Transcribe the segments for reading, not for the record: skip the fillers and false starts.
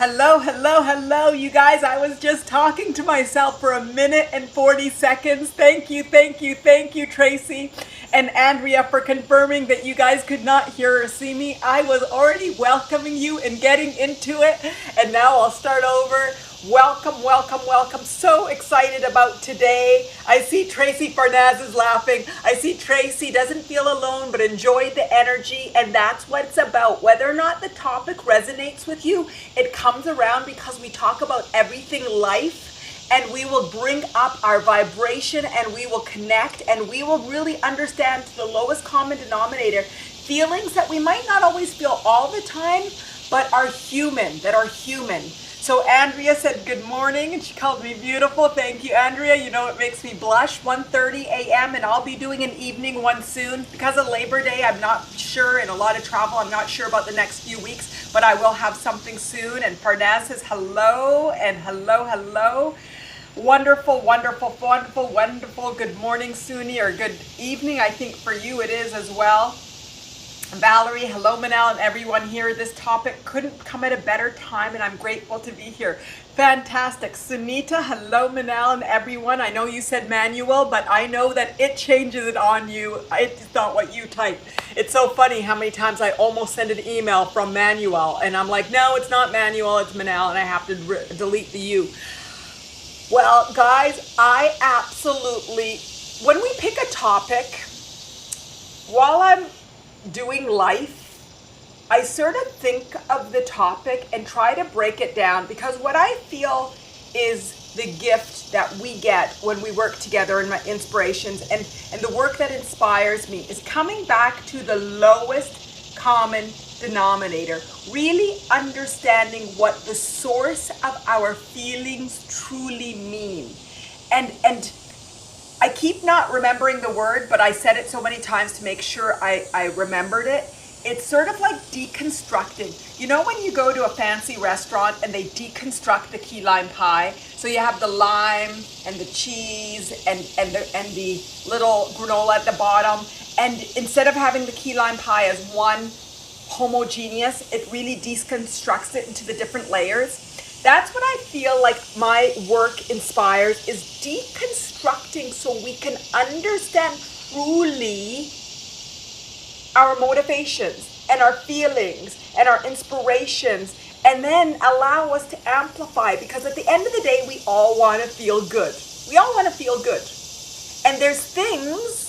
Hello, hello, hello, you guys. I was just talking to myself for 1 minute and 40 seconds. Thank you, Tracy and Andrea, for confirming that you guys could not hear or see me. I was already welcoming you and getting into it, and now I'll start over. Welcome, welcome, welcome. So excited about today. I see Tracy Farnaz is laughing. I see Tracy doesn't feel alone but enjoyed the energy, and that's what it's about. Whether or not the topic resonates with you, it comes around because we talk about everything life, and we will bring up our vibration, and we will connect, and we will really understand to the lowest common denominator feelings that we might not always feel all the time, but are human, So Andrea said good morning, and she called me beautiful. Thank you, Andrea. You know, it makes me blush. 1:30 a.m. and I'll be doing an evening one soon. Because of Labor Day, I'm not sure, and a lot of travel, I'm not sure about the next few weeks, but I will have something soon. And Farnaz says hello, and hello, hello. Wonderful, wonderful, wonderful, wonderful. Good morning, Suni, or good evening, I think for you it is as well. Valerie, hello Manal, and everyone here. This topic couldn't come at a better time, and I'm grateful to be here. Fantastic. Sunita, hello Manal and everyone. I know you said Manuel, but I know that it changes it on you. It's not what you type. It's so funny how many times I almost send an email from Manuel, and I'm like, no, it's not Manuel, it's Manal, and I have to delete the U. Well, guys, I absolutely, when we pick a topic, while I'm doing life, I sort of think of the topic and try to break it down, because what I feel is the gift that we get when we work together in my inspirations and the work that inspires me is coming back to the lowest common denominator, really understanding what the source of our feelings truly mean. And I keep not remembering the word, but I said it so many times to make sure I remembered it. It's sort of like deconstructing. You know when you go to a fancy restaurant and they deconstruct the key lime pie? So you have the lime and the cheese and the little granola at the bottom. And instead of having the key lime pie as one homogeneous, it really deconstructs it into the different layers. That's what I feel like my work inspires, is deconstructing so we can understand truly our motivations and our feelings and our inspirations, and then allow us to amplify, because at the end of the day, we all want to feel good. We all want to feel good. And there's things,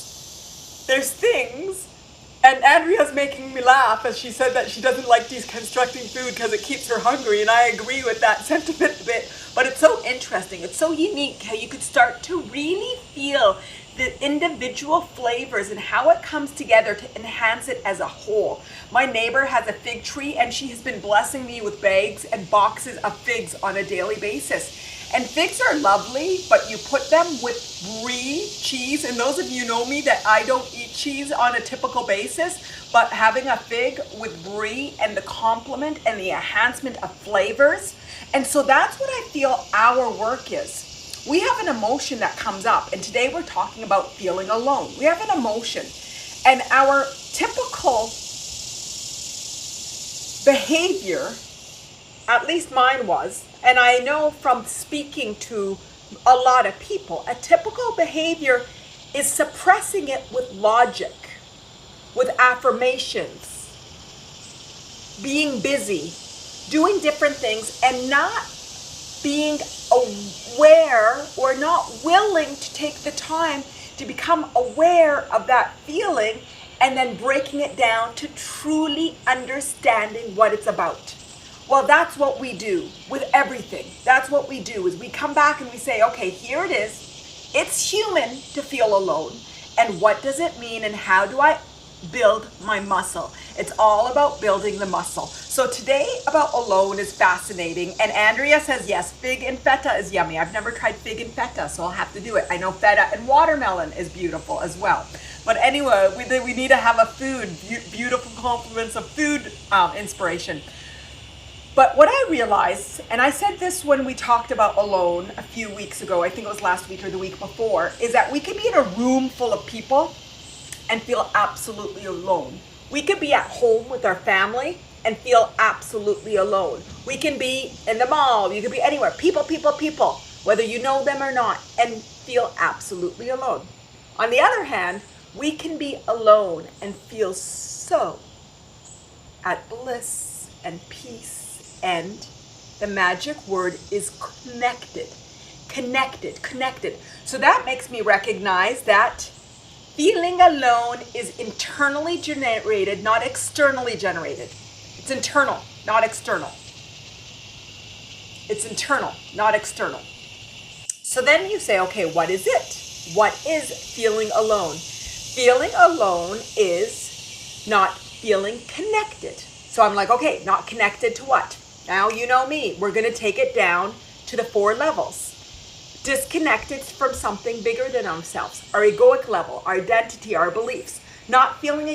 and Andrea's making me laugh as she said that she doesn't like deconstructing food because it keeps her hungry, and I agree with that sentiment a bit. But it's so interesting, it's so unique how you could start to really feel the individual flavors and how it comes together to enhance it as a whole. My neighbor has a fig tree, and she has been blessing me with bags and boxes of figs on a daily basis. And figs are lovely, but you put them with brie cheese. And those of you know me that I don't eat cheese on a typical basis, but having a fig with brie and the complement and the enhancement of flavors. And so that's what I feel our work is. We have an emotion that comes up, and today we're talking about feeling alone. We have an emotion, and our typical behavior, at least mine was, and I know from speaking to a lot of people, a typical behavior is suppressing it with logic, with affirmations, being busy, doing different things, and not being aware or not willing to take the time to become aware of that feeling, and then breaking it down to truly understanding what it's about. Well, that's what we do with everything. That's what we do, is we come back and we say, okay, here it is. It's human to feel alone. And what does it mean, and how do I build my muscle? It's all about building the muscle. So today about alone is fascinating. And Andrea says, yes, fig and feta is yummy. I've never tried fig and feta, so I'll have to do it. I know feta and watermelon is beautiful as well. But anyway, we need to have a food, beautiful compliments of food inspiration. But what I realized, and I said this when we talked about alone a few weeks ago, I think it was last week or the week before, is that we could be in a room full of people and feel absolutely alone. We could be at home with our family and feel absolutely alone. We can be in the mall, you can be anywhere, people, whether you know them or not, and feel absolutely alone. On the other hand, we can be alone and feel so at bliss and peace, and the magic word is connected. So that makes me recognize that feeling alone is internally generated, not externally generated. It's internal, not external. It's internal, not external. So then you say, okay, what is it? What is feeling alone? Feeling alone is not feeling connected. So I'm like, okay, not connected to what? Now you know me. We're going to take it down to the 4 levels. Disconnected from something bigger than ourselves, our egoic level, our identity, our beliefs. Not feeling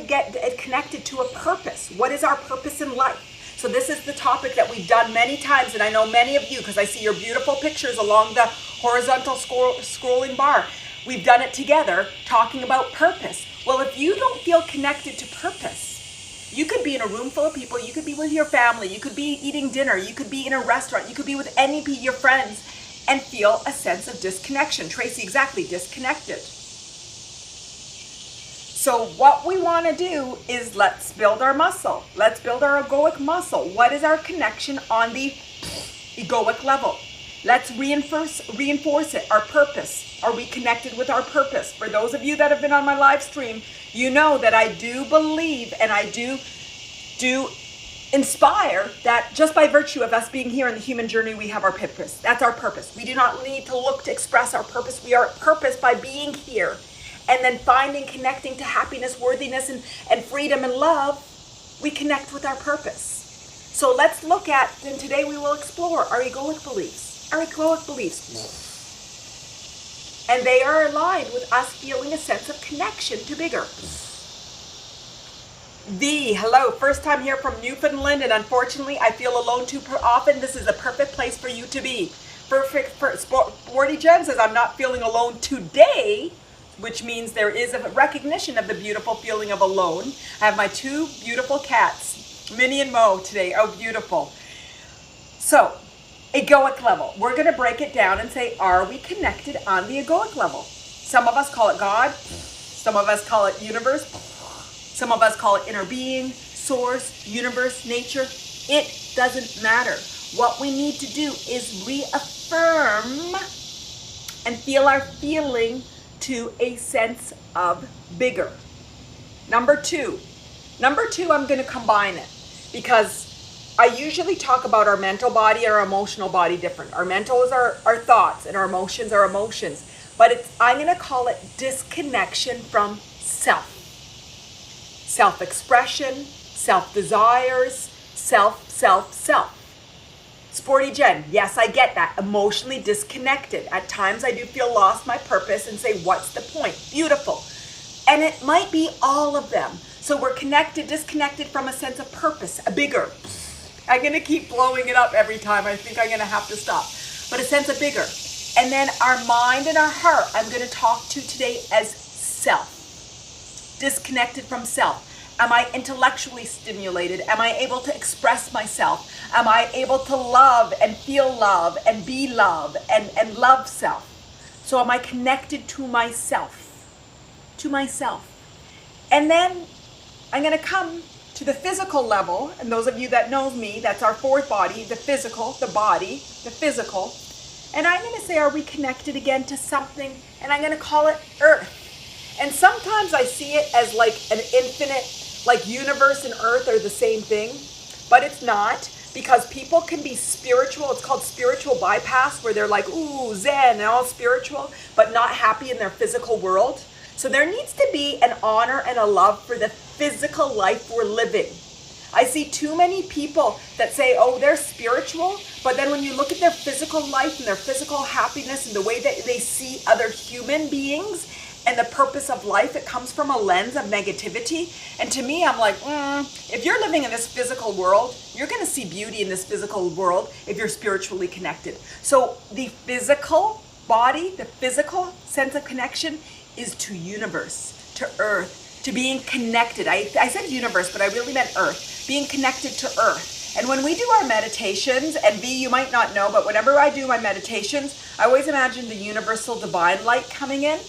connected to a purpose. What is our purpose in life? So this is the topic that we've done many times, and I know many of you, because I see your beautiful pictures along the horizontal scrolling bar. We've done it together, talking about purpose. Well, if you don't feel connected to purpose, you could be in a room full of people, you could be with your family, you could be eating dinner, you could be in a restaurant, you could be with any of your friends, and feel a sense of disconnection. Tracy, exactly, disconnected. So what we want to do is let's build our muscle. Let's build our egoic muscle. What is our connection on the egoic level? Let's reinforce it, our purpose. Are we connected with our purpose? For those of you that have been on my live stream, you know that I do believe and I do inspire that just by virtue of us being here in the human journey, we have our purpose. That's our purpose. We do not need to look to express our purpose. We are at purpose by being here. And then finding, connecting to happiness, worthiness, and freedom and love, we connect with our purpose. So let's look at, and today we will explore our egoic beliefs. Our egoic beliefs. And they are aligned with us feeling a sense of connection to bigger. Hello, first time here from Newfoundland, and unfortunately I feel alone too often. This is a perfect place for you to be. Perfect for Sporty Jen says, I'm not feeling alone today, which means there is a recognition of the beautiful feeling of alone. I have my 2 beautiful cats, Minnie and Mo, today. Oh, beautiful. So, egoic level. We're going to break it down and say, are we connected on the egoic level? Some of us call it God. Some of us call it universe. Some of us call it inner being, source, universe, nature. It doesn't matter. What we need to do is reaffirm and feel our feeling to a sense of bigger. Number two, I'm going to combine it because I usually talk about our mental body and our emotional body different. Our mental is our thoughts and our emotions are emotions. But I'm going to call it disconnection from self. Self-expression, self-desires, self. Sporty Jen, yes, I get that. Emotionally disconnected. At times I do feel lost my purpose and say, what's the point? Beautiful. And it might be all of them. So we're disconnected from a sense of purpose, a bigger. I'm going to keep blowing it up every time. I think I'm going to have to stop. But a sense of bigger. And then our mind and our heart, I'm going to talk to today as self. Disconnected from self. Am I intellectually stimulated? Am I able to express myself? Am I able to love and feel love and be love and love self? So am I connected to myself? To myself. And then I'm going to come to the physical level. And those of you that know me, that's our 4th body, the physical, the body, the physical. And I'm going to say, are we connected again to something? And I'm going to call it Earth. And sometimes I see it as like an infinite, like universe and earth are the same thing, but it's not, because people can be spiritual. It's called spiritual bypass, where they're like, ooh, zen and all spiritual, but not happy in their physical world. So there needs to be an honor and a love for the physical life we're living. I see too many people that say, oh, they're spiritual, but then when you look at their physical life and their physical happiness and the way that they see other human beings, and the purpose of life, it comes from a lens of negativity. And to me, I'm like, if you're living in this physical world, you're going to see beauty in this physical world if you're spiritually connected. So the physical body, the physical sense of connection is to universe, to earth, to being connected. I said universe, but I really meant earth. being connected to earth. And when we do our meditations, and V, you might not know, but whenever I do my meditations, I always imagine the universal divine light coming in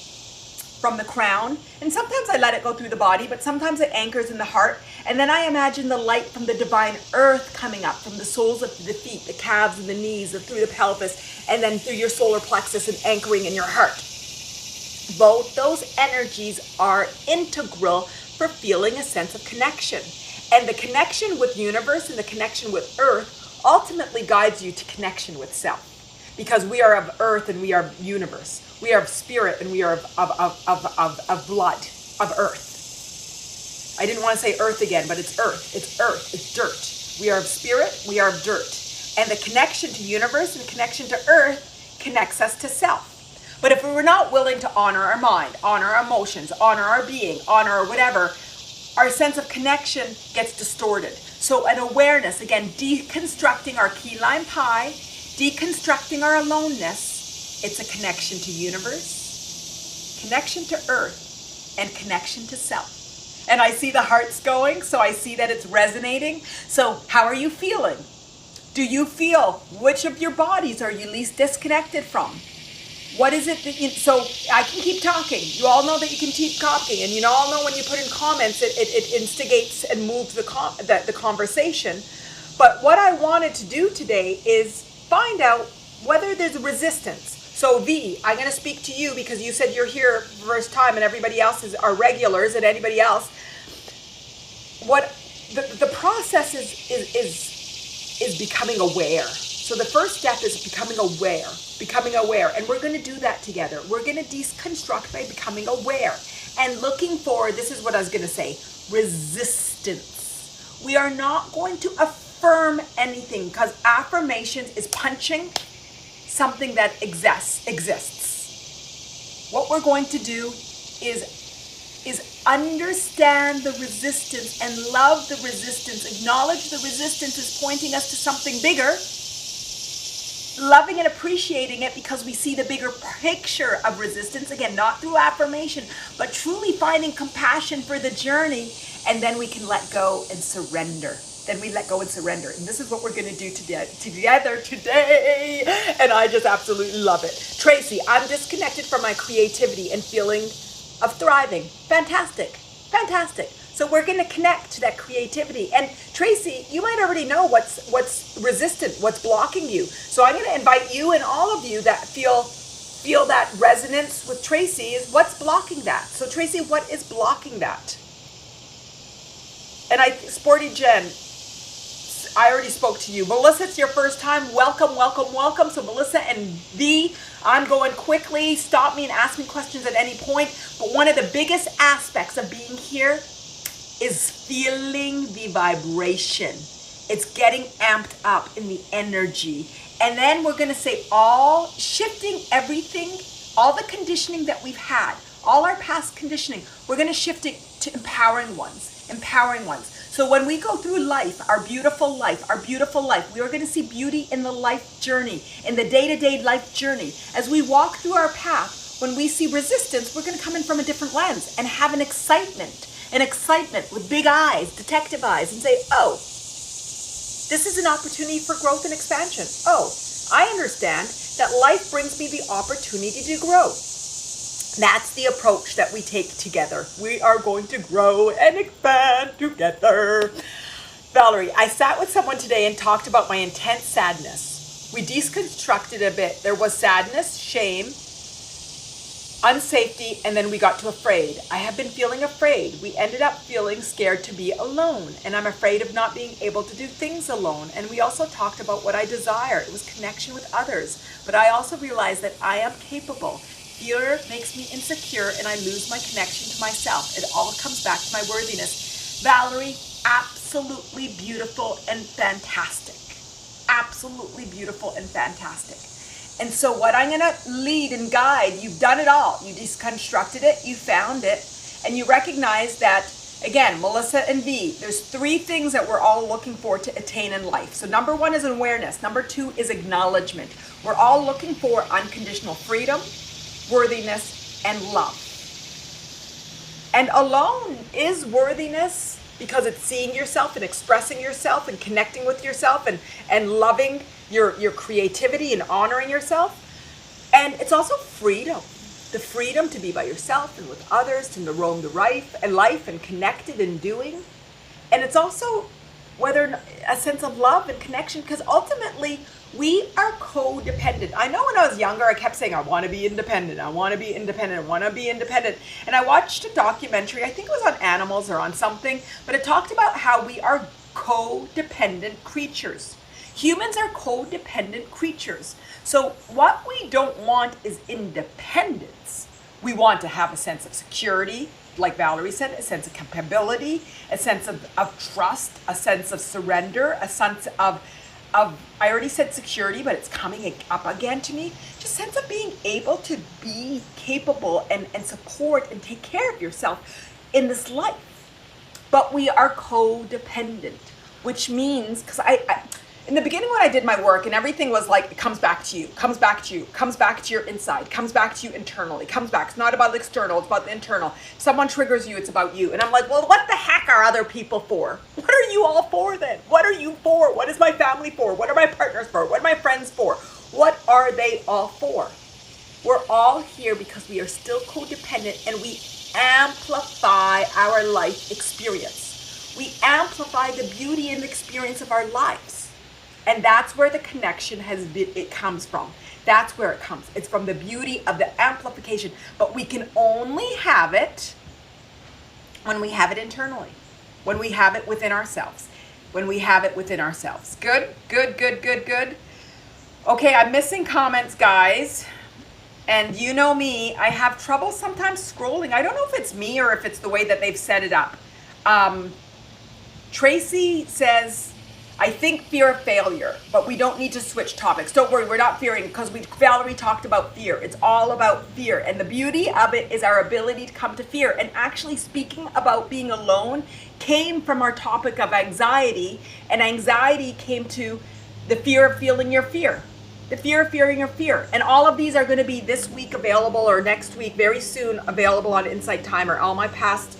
from the crown. And sometimes I let it go through the body, but sometimes it anchors in the heart. And then I imagine the light from the divine earth coming up from the soles of the feet, the calves and the knees, through the pelvis, and then through your solar plexus and anchoring in your heart. Both those energies are integral for feeling a sense of connection. And the connection with universe and the connection with earth ultimately guides you to connection with self. Because we are of earth and we are universe. We are of spirit and we are of blood, of earth. I didn't want to say earth again, but it's earth, it's dirt. We are of spirit, we are of dirt. And the connection to universe and connection to earth connects us to self. But if we were not willing to honor our mind, honor our emotions, honor our being, honor our whatever, our sense of connection gets distorted. So an awareness, again, deconstructing our key lime pie, deconstructing our aloneness, it's a connection to universe, connection to earth, and connection to self. And I see the hearts going, so I see that it's resonating. So how are you feeling? Do you feel, which of your bodies are you least disconnected from? What is it that you, so I can keep talking. You all know that you can keep talking, and you all know when you put in comments, it instigates and moves the conversation. But what I wanted to do today is find out whether there's resistance. So V, I'm going to speak to you because you said you're here for the first time and everybody else are regulars, and anybody else. What the process is becoming aware. So the first step is becoming aware, and we're going to do that together. We're going to deconstruct by becoming aware and looking for, this is what I was going to say, resistance. We are not going to affirm anything because affirmations is punching something that exists. What we're going to do is understand the resistance and love the resistance, acknowledge the resistance is pointing us to something bigger, loving and appreciating it because we see the bigger picture of resistance, again, not through affirmation, but truly finding compassion for the journey, and then we can let go and surrender. Then we let go and surrender. And this is what we're going to do together today. And I just absolutely love it. Tracy, I'm disconnected from my creativity and feeling of thriving. Fantastic. Fantastic. So we're going to connect to that creativity. And Tracy, you might already know what's resistant, what's blocking you. So I'm going to invite you and all of you that feel that resonance with Tracy is what's blocking that. So Tracy, what is blocking that? And Sporty Jen, I already spoke to you. Melissa, it's your first time. Welcome, welcome, welcome. So Melissa and V, I'm going quickly. Stop me and ask me questions at any point. But one of the biggest aspects of being here is feeling the vibration. It's getting amped up in the energy. And then we're going to say all shifting everything, all the conditioning that we've had, all our past conditioning, we're going to shift it to empowering ones. So when we go through life, our beautiful life, we are going to see beauty in the life journey, in the day-to-day life journey. As we walk through our path, when we see resistance, we're going to come in from a different lens and have an excitement with big eyes, detective eyes, and say, oh, this is an opportunity for growth and expansion. Oh, I understand that life brings me the opportunity to grow. That's the approach that we take together. We are going to grow and expand together. Valerie, I sat with someone today and talked about my intense sadness. We deconstructed a bit. There was sadness, shame, unsafety, and then we got to afraid. I have been feeling afraid. We ended up feeling scared to be alone, and I'm afraid of not being able to do things alone. And we also talked about what I desire. It was connection with others, but I also realized that I am capable. Fear makes me insecure and I lose my connection to myself. It all comes back to my worthiness. Valerie, absolutely beautiful and fantastic. Absolutely beautiful and fantastic. And so what I'm going to lead and guide, you've done it all. You deconstructed it, you found it, and you recognize that, again, Melissa and V, there's 3 things that we're all looking for to attain in life. So number 1 is awareness. Number 2 is acknowledgement. We're all looking for unconditional freedom, worthiness, and love. And alone is worthiness because it's seeing yourself and expressing yourself and connecting with yourself and loving your creativity and honoring yourself. And it's also freedom. The freedom to be by yourself and with others, to roam the life and connected and doing. And it's also a sense of love and connection, because ultimately we are codependent. I know when I was younger, I kept saying, I want to be independent. I want to be independent. I want to be independent. And I watched a documentary, I think it was on animals or on something, but it talked about how we are codependent creatures. Humans are codependent creatures. So what we don't want is independence. We want to have a sense of security, like Valerie said, a sense of capability, a sense of trust, a sense of surrender, a sense of I already said security, but it's coming up again to me. Just sense of being able to be capable and support and take care of yourself in this life. But we are codependent, which means, because I in the beginning when I did my work and everything was like, it comes back to you, comes back to you, comes back to your inside, comes back to you internally, comes back. It's not about the external, it's about the internal. If someone triggers you, it's about you. And I'm like, well, what the heck are other people for? What are you all for then? What are you for? What is my family for? What are my partners for? What are my friends for? What are they all for? We're all here because we are still codependent, and we amplify our life experience. We amplify the beauty and experience of our lives. And that's where the connection it comes from. That's where it comes. It's from the beauty of the amplification. But we can only have it when we have it internally, when we have it within ourselves, when we have it within ourselves. Good, good, good, good, good. Okay, I'm missing comments, guys. And you know me, I have trouble sometimes scrolling. I don't know if it's me or if it's the way that they've set it up. Tracy says, I think fear of failure, but we don't need to switch topics. Don't worry, we're not fearing, because Valerie talked about fear. It's all about fear. And the beauty of it is our ability to come to fear. And actually speaking about being alone came from our topic of anxiety. And anxiety came to the fear of feeling your fear. The fear of fearing your fear. And all of these are going to be this week available, or next week, very soon available on InsightTimer. All my past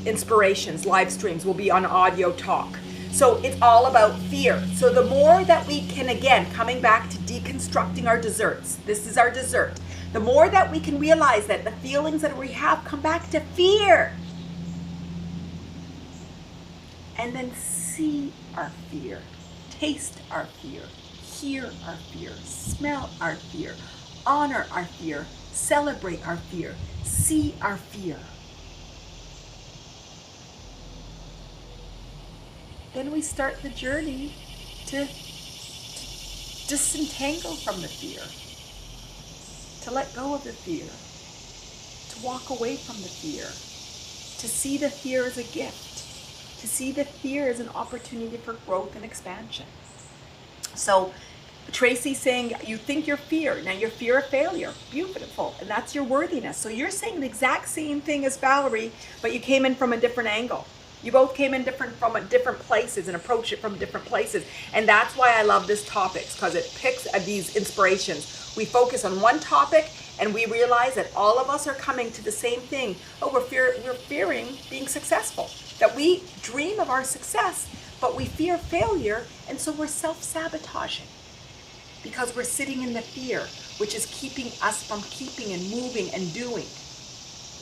inspirations, live streams will be on audio talk. So it's all about fear. So the more that we can, again, coming back to deconstructing our desserts, this is our dessert. The more that we can realize that the feelings that we have come back to fear. And then see our fear, taste our fear, hear our fear, smell our fear, honor our fear, celebrate our fear, see our fear. Then we start the journey to disentangle from the fear, to let go of the fear, to walk away from the fear, to see the fear as a gift, to see the fear as an opportunity for growth and expansion. So Tracy's saying, you think your fear, now your fear of failure, beautiful, and that's your worthiness. So you're saying the exact same thing as Valerie, but you came in from a different angle. You both came in from different places and approached it from different places. And that's why I love this topic, because it picks at these inspirations. We focus on one topic and we realize that all of us are coming to the same thing. Oh, we're fearing being successful. That we dream of our success, but we fear failure, and so we're self-sabotaging. Because we're sitting in the fear, which is keeping us from keeping and moving and doing.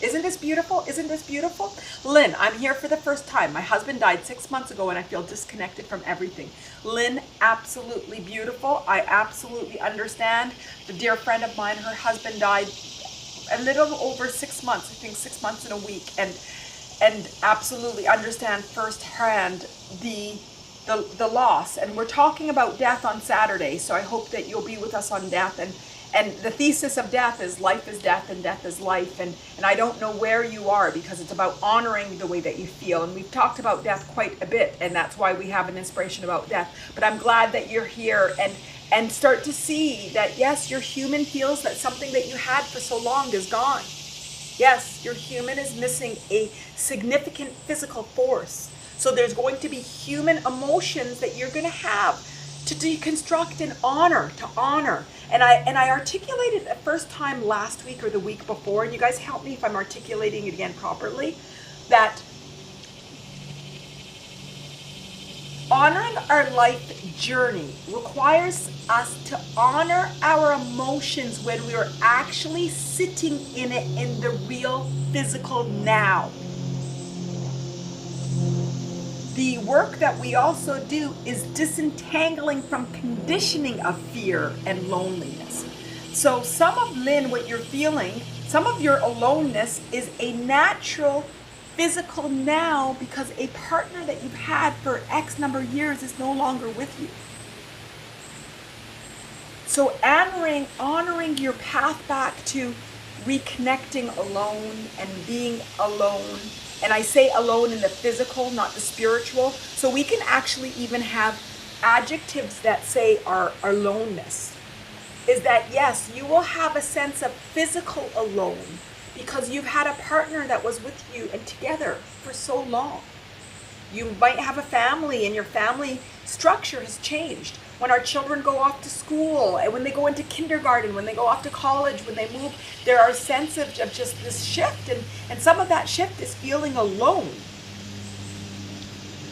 Isn't this beautiful? Isn't this beautiful? Lynn, I'm here for the first time. My husband died 6 months ago and I feel disconnected from everything. Lynn, absolutely beautiful. I absolutely understand. The dear friend of mine, her husband died a little over 6 months, I think 6 months and a week, and absolutely understand firsthand the loss. And we're talking about death on Saturday, so I hope that you'll be with us on death. And the thesis of death is life is death and death is life. And I don't know where you are, because it's about honoring the way that you feel. And we've talked about death quite a bit, and that's why we have an inspiration about death. But I'm glad that you're here and start to see that, yes, your human feels that something that you had for so long is gone. Yes, your human is missing a significant physical force. So there's going to be human emotions that you're going to have to deconstruct and to honor. And I articulated the first time last week or the week before, and you guys help me if I'm articulating it again properly, that honoring our life journey requires us to honor our emotions when we are actually sitting in it in the real physical now. The work that we also do is disentangling from conditioning of fear and loneliness. So some of Lynn, what you're feeling, some of your aloneness is a natural physical now because a partner that you've had for X number of years is no longer with you. So honoring your path back to reconnecting alone and being alone. And I say alone in the physical, not the spiritual. So we can actually even have adjectives that say our aloneness. Is that yes, you will have a sense of physical alone because you've had a partner that was with you and together for so long. You might have a family and your family structure has changed. When our children go off to school and when they go into kindergarten, when they go off to college, when they move, there are a sense of just this shift, and some of that shift is feeling alone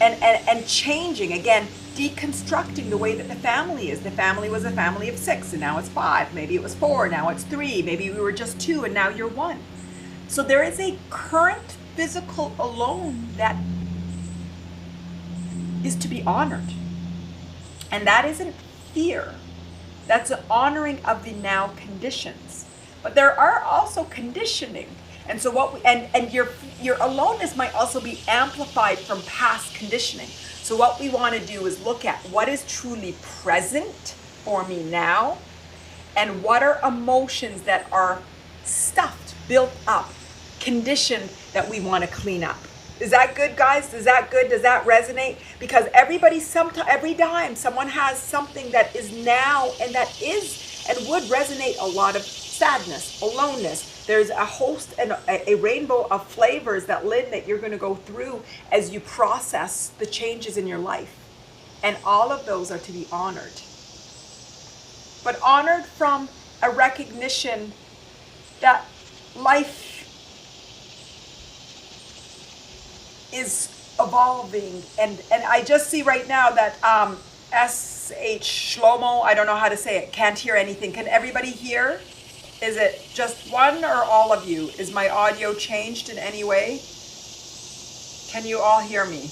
and changing, again, deconstructing the way that the family is. The family was a family of 6 and now it's 5, maybe it was 4, now it's 3, maybe we were just 2 and now you're 1. So there is a current physical alone that is to be honored. And that isn't fear. That's an honoring of the now conditions. But there are also conditioning. And so what we, and your aloneness might also be amplified from past conditioning. So what we want to do is look at what is truly present for me now and what are emotions that are stuffed, built up, conditioned that we want to clean up. Is that good, guys? Is that good? Does that resonate? Because everybody, every time someone has something that is now and that is and would resonate a lot of sadness, aloneness. There's a host and a rainbow of flavors that, Lynn, that you're going to go through as you process the changes in your life. And all of those are to be honored. But honored from a recognition that life is evolving, and I just see right now that SH Shlomo, I don't know how to say it, can't hear anything. Can everybody hear? Is it just one or all of you? Is my audio changed in any way? Can you all hear me?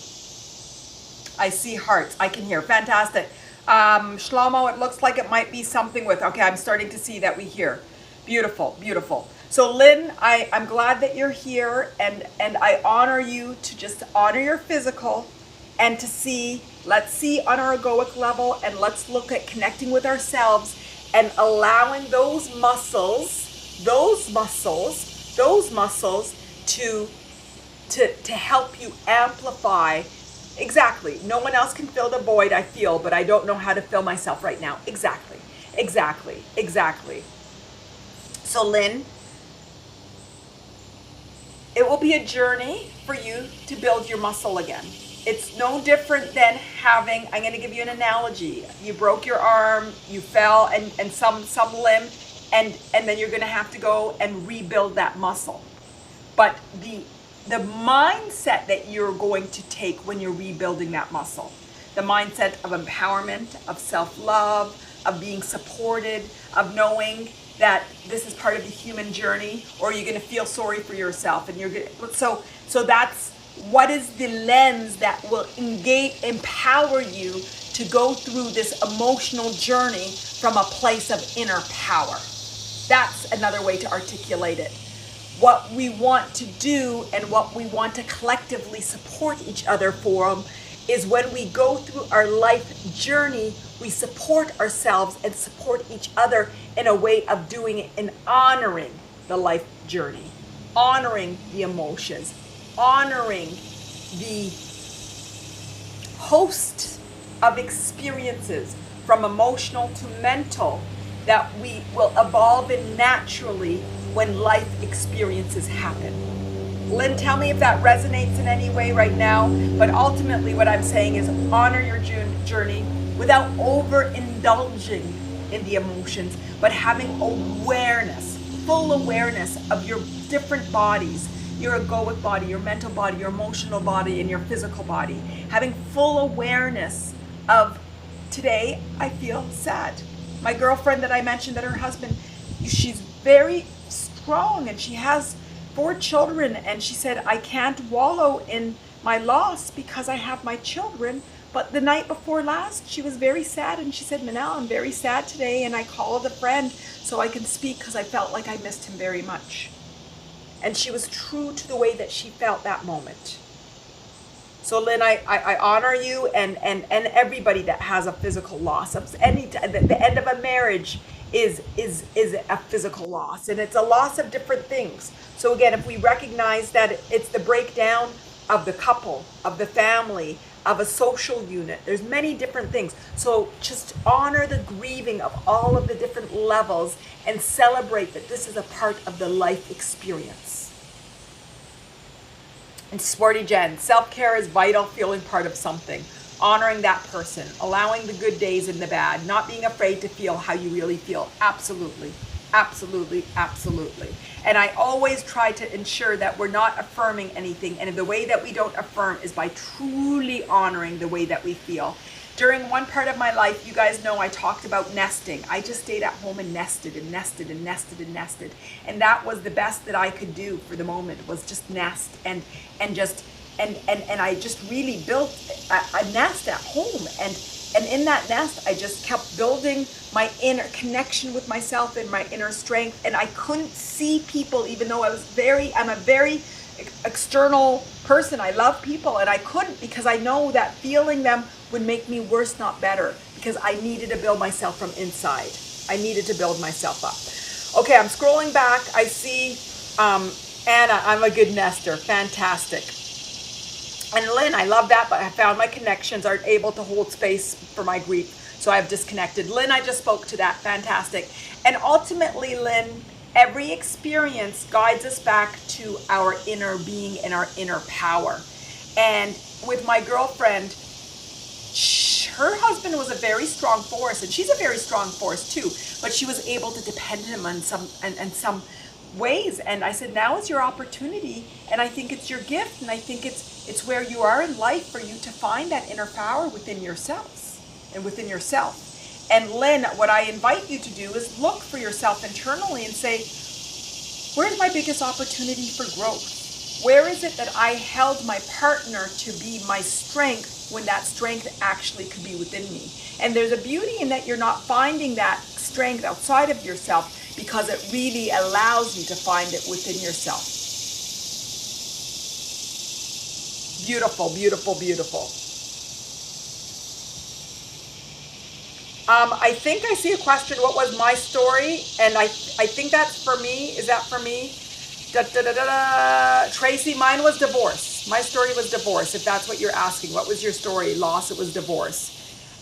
I see hearts. I can hear. Fantastic. Shlomo, it looks like it might be something with, okay, I'm starting to see that we hear. Beautiful, beautiful. So Lynn, I'm glad that you're here, and I honor you to just honor your physical and to see, let's see on our egoic level, and let's look at connecting with ourselves and allowing those muscles to help you amplify. Exactly. No one else can fill the void I feel, but I don't know how to fill myself right now. Exactly. So Lynn, it will be a journey for you to build your muscle again. It's no different than having, I'm going to give you an analogy. You broke your arm, you fell, and some limb, and then you're going to have to go and rebuild that muscle. But the mindset that you're going to take when you're rebuilding that muscle, the mindset of empowerment, of self-love, of being supported, of knowing that this is part of the human journey, or you're going to feel sorry for yourself, and you're going to, so that's what is the lens that will empower you to go through this emotional journey from a place of inner power. That's another way to articulate it. What we want to do and what we want to collectively support each other for is when we go through our life journey, we support ourselves and support each other in a way of doing it and honoring the life journey, honoring the emotions, honoring the host of experiences from emotional to mental that we will evolve in naturally when life experiences happen. Lynn, tell me if that resonates in any way right now, but ultimately what I'm saying is honor your journey without overindulging in the emotions, but having awareness, full awareness of your different bodies, your egoic body, your mental body, your emotional body, and your physical body. Having full awareness of, today I feel sad. My girlfriend that I mentioned that her husband, she's very strong and she has 4 children, and she said, I can't wallow in my loss because I have my children. But the night before last, she was very sad, and she said, Manal, I'm very sad today, and I called a friend so I can speak because I felt like I missed him very much. And she was true to the way that she felt that moment. So Lynn, I honor you and everybody that has a physical loss. The end of a marriage is a physical loss, and it's a loss of different things. So again, if we recognize that it's the breakdown of the couple, of the family, of a social unit, there's many different things. So just honor the grieving of all of the different levels and celebrate that this is a part of the life experience. And Sporty Jen, self-care is vital, feeling part of something. Honoring that person, allowing the good days and the bad, not being afraid to feel how you really feel. Absolutely, absolutely, absolutely. And I always try to ensure that we're not affirming anything. And the way that we don't affirm is by truly honoring the way that we feel. During one part of my life, you guys know I talked about nesting. I just stayed at home and nested and nested and nested and nested. And that was the best that I could do for the moment, was just nest and I just really built a nest at home. And in that nest, I just kept building my inner connection with myself and my inner strength. And I couldn't see people, even though I'm a very external person. I love people, and I couldn't, because I know that feeling them would make me worse, not better, because I needed to build myself from inside. I needed to build myself up. Okay, I'm scrolling back. I see Anna, I'm a good nester. Fantastic. And Lynn, I love that, but I found my connections aren't able to hold space for my grief, so I've disconnected. Lynn, I just spoke to that. Fantastic. And ultimately, Lynn, every experience guides us back to our inner being and our inner power. And with my girlfriend, her husband was a very strong force, and she's a very strong force too, but she was able to depend on him in some ways. And I said, now is your opportunity, and I think it's your gift, and I think it's where you are in life for you to find that inner power within yourselves and within yourself. And Lynn, what I invite you to do is look for yourself internally and say, where's my biggest opportunity for growth? Where is it that I held my partner to be my strength when that strength actually could be within me? And there's a beauty in that you're not finding that strength outside of yourself, because it really allows you to find it within yourself. Beautiful, beautiful, beautiful. I think I see a question. What was my story? And I think that's for me. Is that for me? Tracy, mine was divorce. My story was divorce, if that's what you're asking. What was your story? Loss, it was divorce.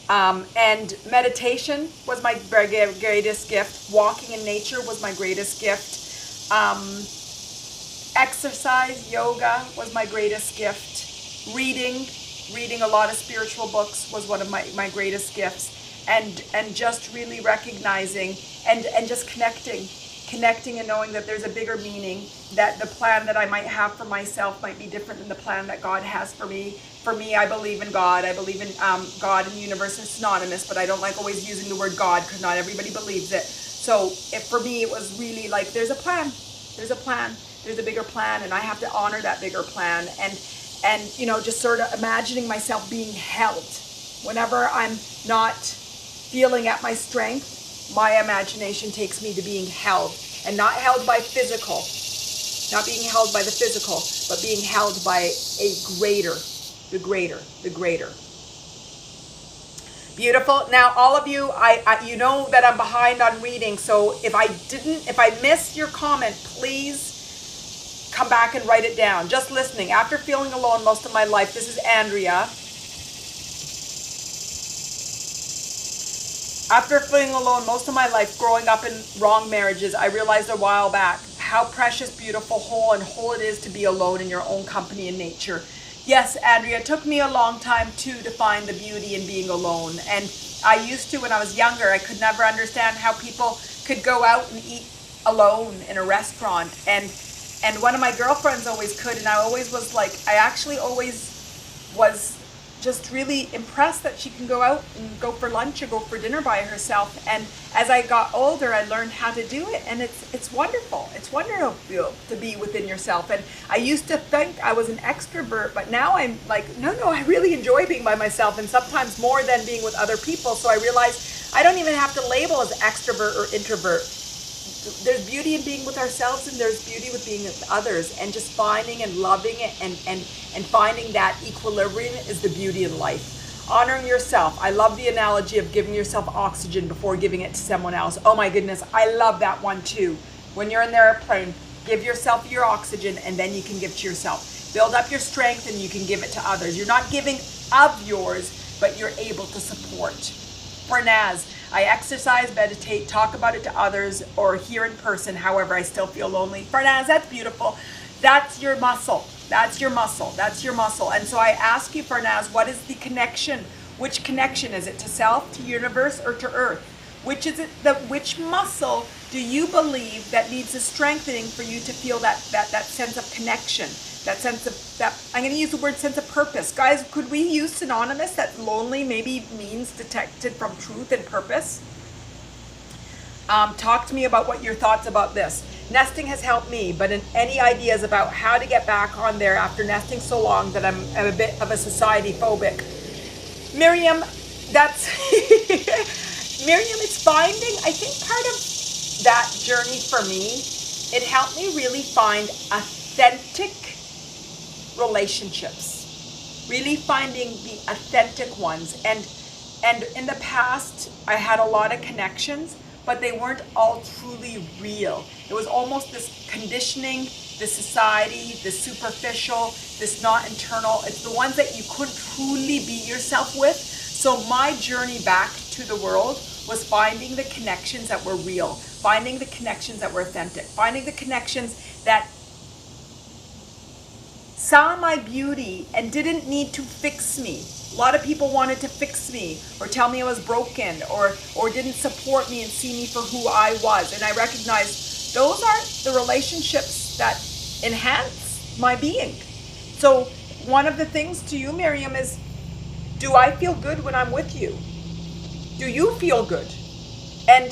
And meditation was my greatest gift. Walking in nature was my greatest gift. Exercise, yoga was my greatest gift. Reading a lot of spiritual books was one of my greatest gifts. And just really recognizing and just connecting and knowing that there's a bigger meaning, that the plan that I might have for myself might be different than the plan that God has for me. For me, I believe in God. I believe in God and the universe is synonymous, but I don't like always using the word God because not everybody believes it. So for me, it was really like, there's a plan, there's a bigger plan, and I have to honor that bigger plan. And you know, just sort of imagining myself being held. Whenever I'm not feeling at my strength, my imagination takes me to being held, and not held by physical, not being held by the physical, but being held by a greater, the greater. Beautiful. Now, all of you, you know that I'm behind on reading, so if I missed your comment, please come back and write it down. Just listening. After feeling alone most of my life, this is Andrea. After feeling alone most of my life, growing up in wrong marriages, I realized a while back how precious, beautiful, whole it is to be alone in your own company in nature. Yes, Andrea, it took me a long time too to find the beauty in being alone. And I used to, when I was younger, I could never understand how people could go out and eat alone in a restaurant. And And one of my girlfriends always could, and I always was like, I actually always was just really impressed that she can go out and go for lunch or go for dinner by herself. And as I got older, I learned how to do it, and it's wonderful. It's wonderful to be within yourself. And I used to think I was an extrovert, but now I'm like, no, I really enjoy being by myself, and sometimes more than being with other people. So I realized I don't even have to label as extrovert or introvert. There's beauty in being with ourselves, and there's beauty with being with others, and just finding and loving it and finding that equilibrium is the beauty in life. Honoring yourself. I love the analogy of giving yourself oxygen before giving it to someone else. Oh my goodness, I love that one too. When you're in the airplane, give yourself your oxygen and then you can give to yourself. Build up your strength and you can give it to others. You're not giving of yours, but you're able to support. For Naz, I exercise, meditate, talk about it to others, or here in person. However, I still feel lonely. For Naz, that's beautiful. That's your muscle. That's your muscle. That's your muscle. And so I ask you, Farnaz, what is the connection? Which connection is it? To self, to universe, or to earth? Which is it? Which muscle do you believe that needs a strengthening for you to feel that sense of connection? That sense of that. I'm going to use the word sense of purpose. Guys, could we use synonymous that lonely maybe means detected from truth and purpose? Talk to me about what your thoughts about this. Nesting has helped me, but any ideas about how to get back on there after nesting so long that I'm a bit of a society phobic? Miriam, that's Miriam, it's finding, I think part of that journey for me, it helped me really find authentic relationships, really finding the authentic ones. And in the past, I had a lot of connections, but they weren't all truly real. It was almost this conditioning, this society, this superficial, this not internal. It's the ones that you couldn't truly be yourself with. So my journey back to the world was finding the connections that were real, finding the connections that were authentic, finding the connections that saw my beauty and didn't need to fix me. A lot of people wanted to fix me or tell me I was broken or didn't support me and see me for who I was. And I recognized those aren't the relationships that enhance my being. So one of the things to you, Miriam, is, do I feel good when I'm with you? Do you feel good? And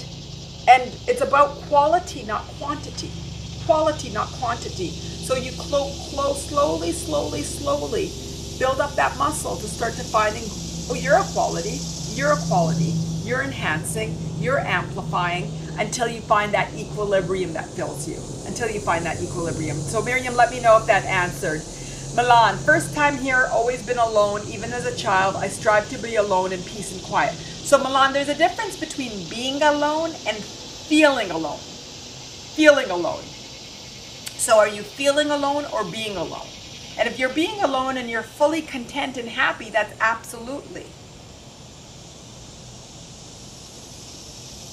it's about quality, not quantity. Quality, not quantity. So you slowly build up that muscle to start to finding, oh, you're a quality, you're enhancing, you're amplifying, until you find that equilibrium that fills you. Until you find that equilibrium. So Miriam, let me know if that answered. Milan, first time here, always been alone. Even as a child, I strive to be alone in peace and quiet. So Milan, there's a difference between being alone and feeling alone. Feeling alone. So are you feeling alone or being alone? And if you're being alone and you're fully content and happy, that's absolutely.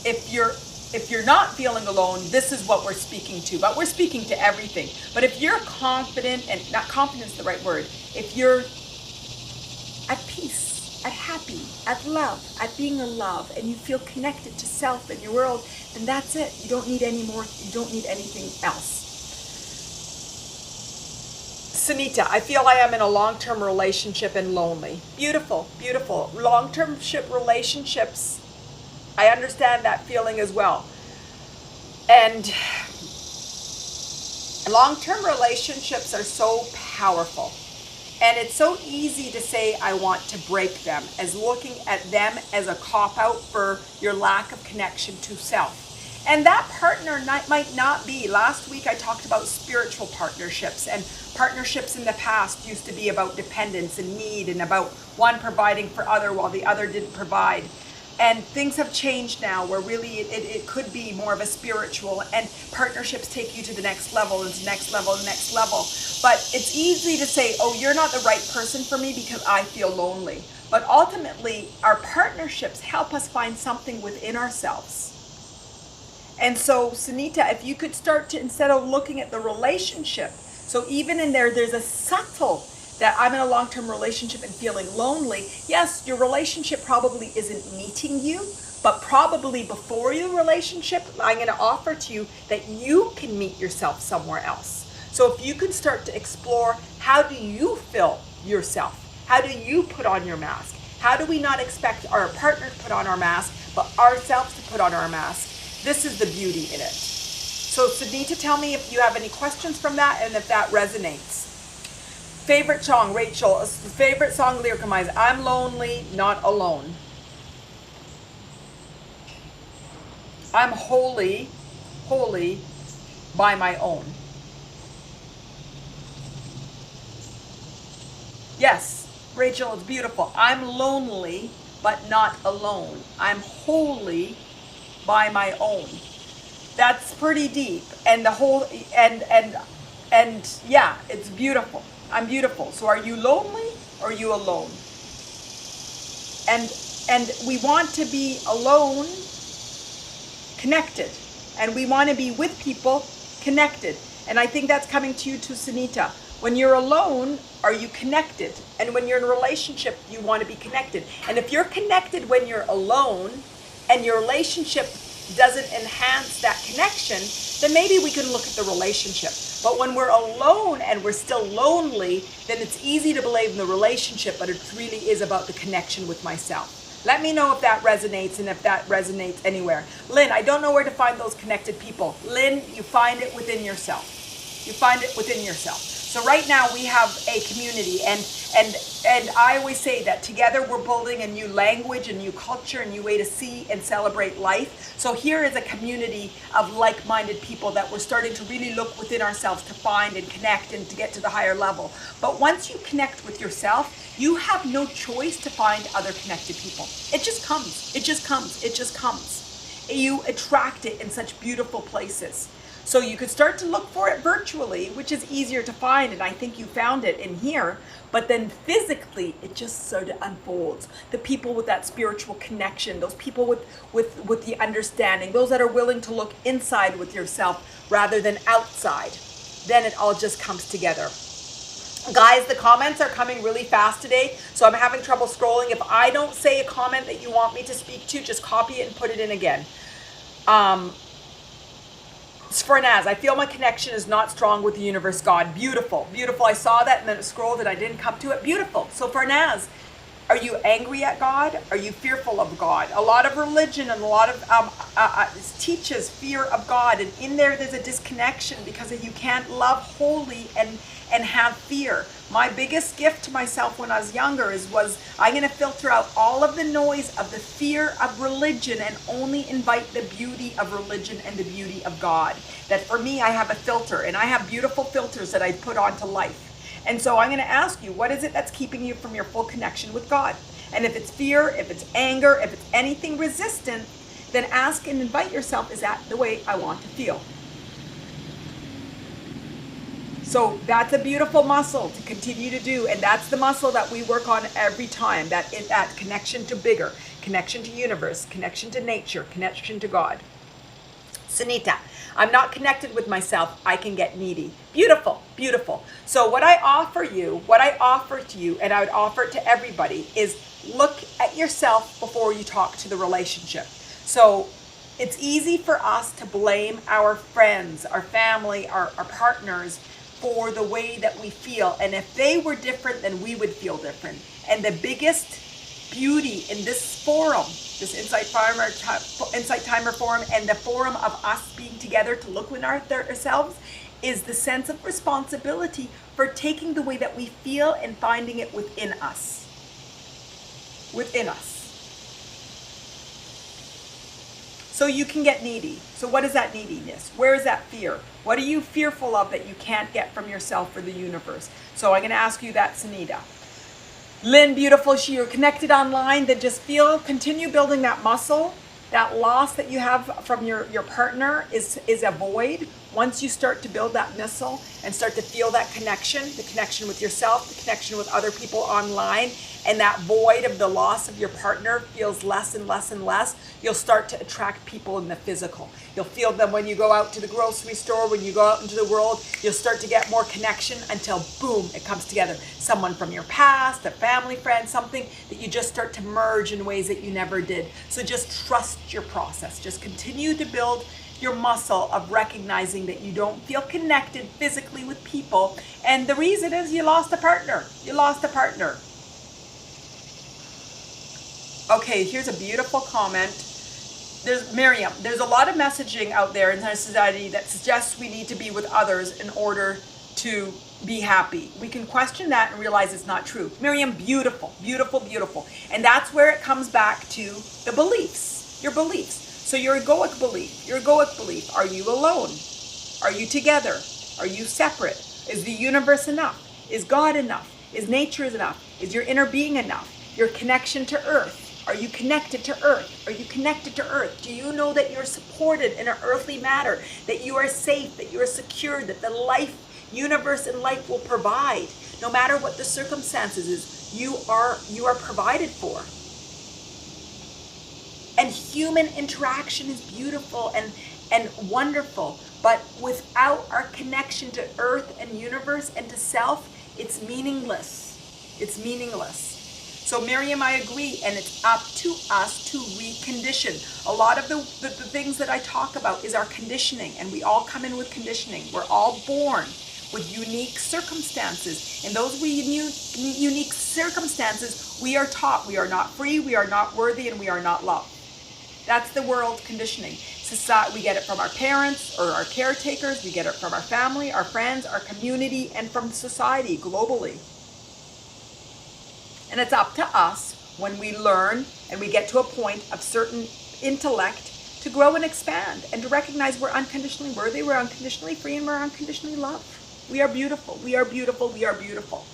If you're not feeling alone, this is what we're speaking to. But we're speaking to everything. But if you're confident, and not confidence is the right word, if you're at peace, at happy, at love, at being in love, and you feel connected to self and your world, then that's it. You don't need any more. You don't need anything else. Sunita, I feel I am in a long-term relationship and lonely. Beautiful, beautiful. Long-term relationships, I understand that feeling as well. And long-term relationships are so powerful. And it's so easy to say, I want to break them, as looking at them as a cop-out for your lack of connection to self. And that partner might not be. Last week I talked about spiritual partnerships, and partnerships in the past used to be about dependence and need, and about one providing for other while the other didn't provide. And things have changed now where really it could be more of a spiritual, and partnerships take you to the next level and the next level and the next level. But it's easy to say, oh, you're not the right person for me because I feel lonely. But ultimately, our partnerships help us find something within ourselves. And so, Sunita, if you could start to, instead of looking at the relationship, so even in there's a subtle that I'm in a long-term relationship and feeling lonely. Yes, your relationship probably isn't meeting you, but probably before your relationship, I'm going to offer to you that you can meet yourself somewhere else. So if you can start to explore, how do you fill yourself? How do you put on your mask? How do we not expect our partner to put on our mask, but ourselves to put on our mask? This is the beauty in it. So Sunita, tell me if you have any questions from that and if that resonates. Favorite song, Rachel. Favorite song lyric of mine is I'm lonely, not alone. I'm holy, holy by my own. Yes, Rachel, it's beautiful. I'm lonely, but not alone. I'm holy by my own. That's pretty deep. And the whole, and yeah, it's beautiful. I'm beautiful. So are you lonely or are you alone? And we want to be alone, connected. And we want to be with people connected. And I think that's coming to you too, Sunita. When you're alone, are you connected? And when you're in a relationship, you want to be connected. And if you're connected when you're alone and your relationship doesn't enhance that connection, then maybe we can look at the relationship. But when we're alone and we're still lonely, then it's easy to blame the relationship, but it really is about the connection with myself. Let me know if that resonates and if that resonates anywhere. Lynn, I don't know where to find those connected people. Lynn, you find it within yourself. You find it within yourself. So right now we have a community, and I always say that together we're building a new language, a new culture, a new way to see and celebrate life. So here is a community of like-minded people that we're starting to really look within ourselves to find and connect and to get to the higher level. But once you connect with yourself, you have no choice to find other connected people. It just comes. It just comes. It just comes. You attract it in such beautiful places. So you could start to look for it virtually, which is easier to find, and I think you found it in here. But then physically, it just sort of unfolds. The people with that spiritual connection, those people with the understanding, those that are willing to look inside with yourself rather than outside, then it all just comes together. Guys, the comments are coming really fast today, so I'm having trouble scrolling. If I don't say a comment that you want me to speak to, just copy it and put it in again. Sfarnaz, I feel my connection is not strong with the universe God. Beautiful, beautiful. I saw that and then it scrolled and I didn't come to it. Beautiful. So Farnaz, are you angry at God? Are you fearful of God? A lot of religion and a lot of teaches fear of God, and in there's a disconnection because you can't love wholly and have fear. My biggest gift to myself when I was younger was I'm going to filter out all of the noise of the fear of religion and only invite the beauty of religion and the beauty of God. That for me, I have a filter, and I have beautiful filters that I put onto life. And so I'm going to ask you, what is it that's keeping you from your full connection with God? And if it's fear, if it's anger, if it's anything resistant, then ask and invite yourself, is that the way I want to feel? So that's a beautiful muscle to continue to do, and that's the muscle that we work on every time, that connection to bigger, connection to universe, connection to nature, connection to God. Sunita, I'm not connected with myself, I can get needy. Beautiful, beautiful. So what I offer to you, and I would offer it to everybody, is look at yourself before you talk to the relationship. So it's easy for us to blame our friends, our family, our partners for the way that we feel. And if they were different, then we would feel different. And the biggest beauty in this forum, this InsightTimer forum, and the forum of us being together to look within ourselves, is the sense of responsibility for taking the way that we feel and finding it within us. Within us. So you can get needy. So what is that neediness? Where is that fear? What are you fearful of that you can't get from yourself or the universe? So I'm going to ask you that, Sunita. Lynn, beautiful. You're connected online. Then just continue building that muscle. That loss that you have from your partner is a void. Once you start to build that muscle and start to feel that connection, the connection with yourself, the connection with other people online, and that void of the loss of your partner feels less and less and less, you'll start to attract people in the physical. You'll feel them when you go out to the grocery store, when you go out into the world, you'll start to get more connection until boom, it comes together. Someone from your past, a family friend, something that you just start to merge in ways that you never did. So just trust your process. Just continue to build your muscle of recognizing that you don't feel connected physically with people. And the reason is you lost a partner. You lost a partner. Okay, here's a beautiful comment. There's Miriam. There's a lot of messaging out there in our society that suggests we need to be with others in order to be happy. We can question that and realize it's not true. Miriam, beautiful, beautiful, beautiful. And that's where it comes back to the beliefs, your beliefs. So your egoic belief, are you alone? Are you together? Are you separate? Is the universe enough? Is God enough? Is nature enough? Is your inner being enough? Your connection to earth. Are you connected to earth? Are you connected to earth? Do you know that you're supported in an earthly matter? That you are safe, that you are secure, that the universe and life will provide. No matter what the circumstances is, you are provided for. And human interaction is beautiful and wonderful. But without our connection to earth and universe and to self, it's meaningless. It's meaningless. So Miriam, I agree, and it's up to us to recondition. A lot of the things that I talk about is our conditioning, and we all come in with conditioning. We're all born with unique circumstances. In those unique circumstances, we are taught we are not free, we are not worthy, and we are not loved. That's the world conditioning. Society, we get it from our parents or our caretakers, we get it from our family, our friends, our community, and from society globally. And it's up to us when we learn and we get to a point of certain intellect to grow and expand and to recognize we're unconditionally worthy, we're unconditionally free, and we're unconditionally loved. We are beautiful. We are beautiful. We are beautiful.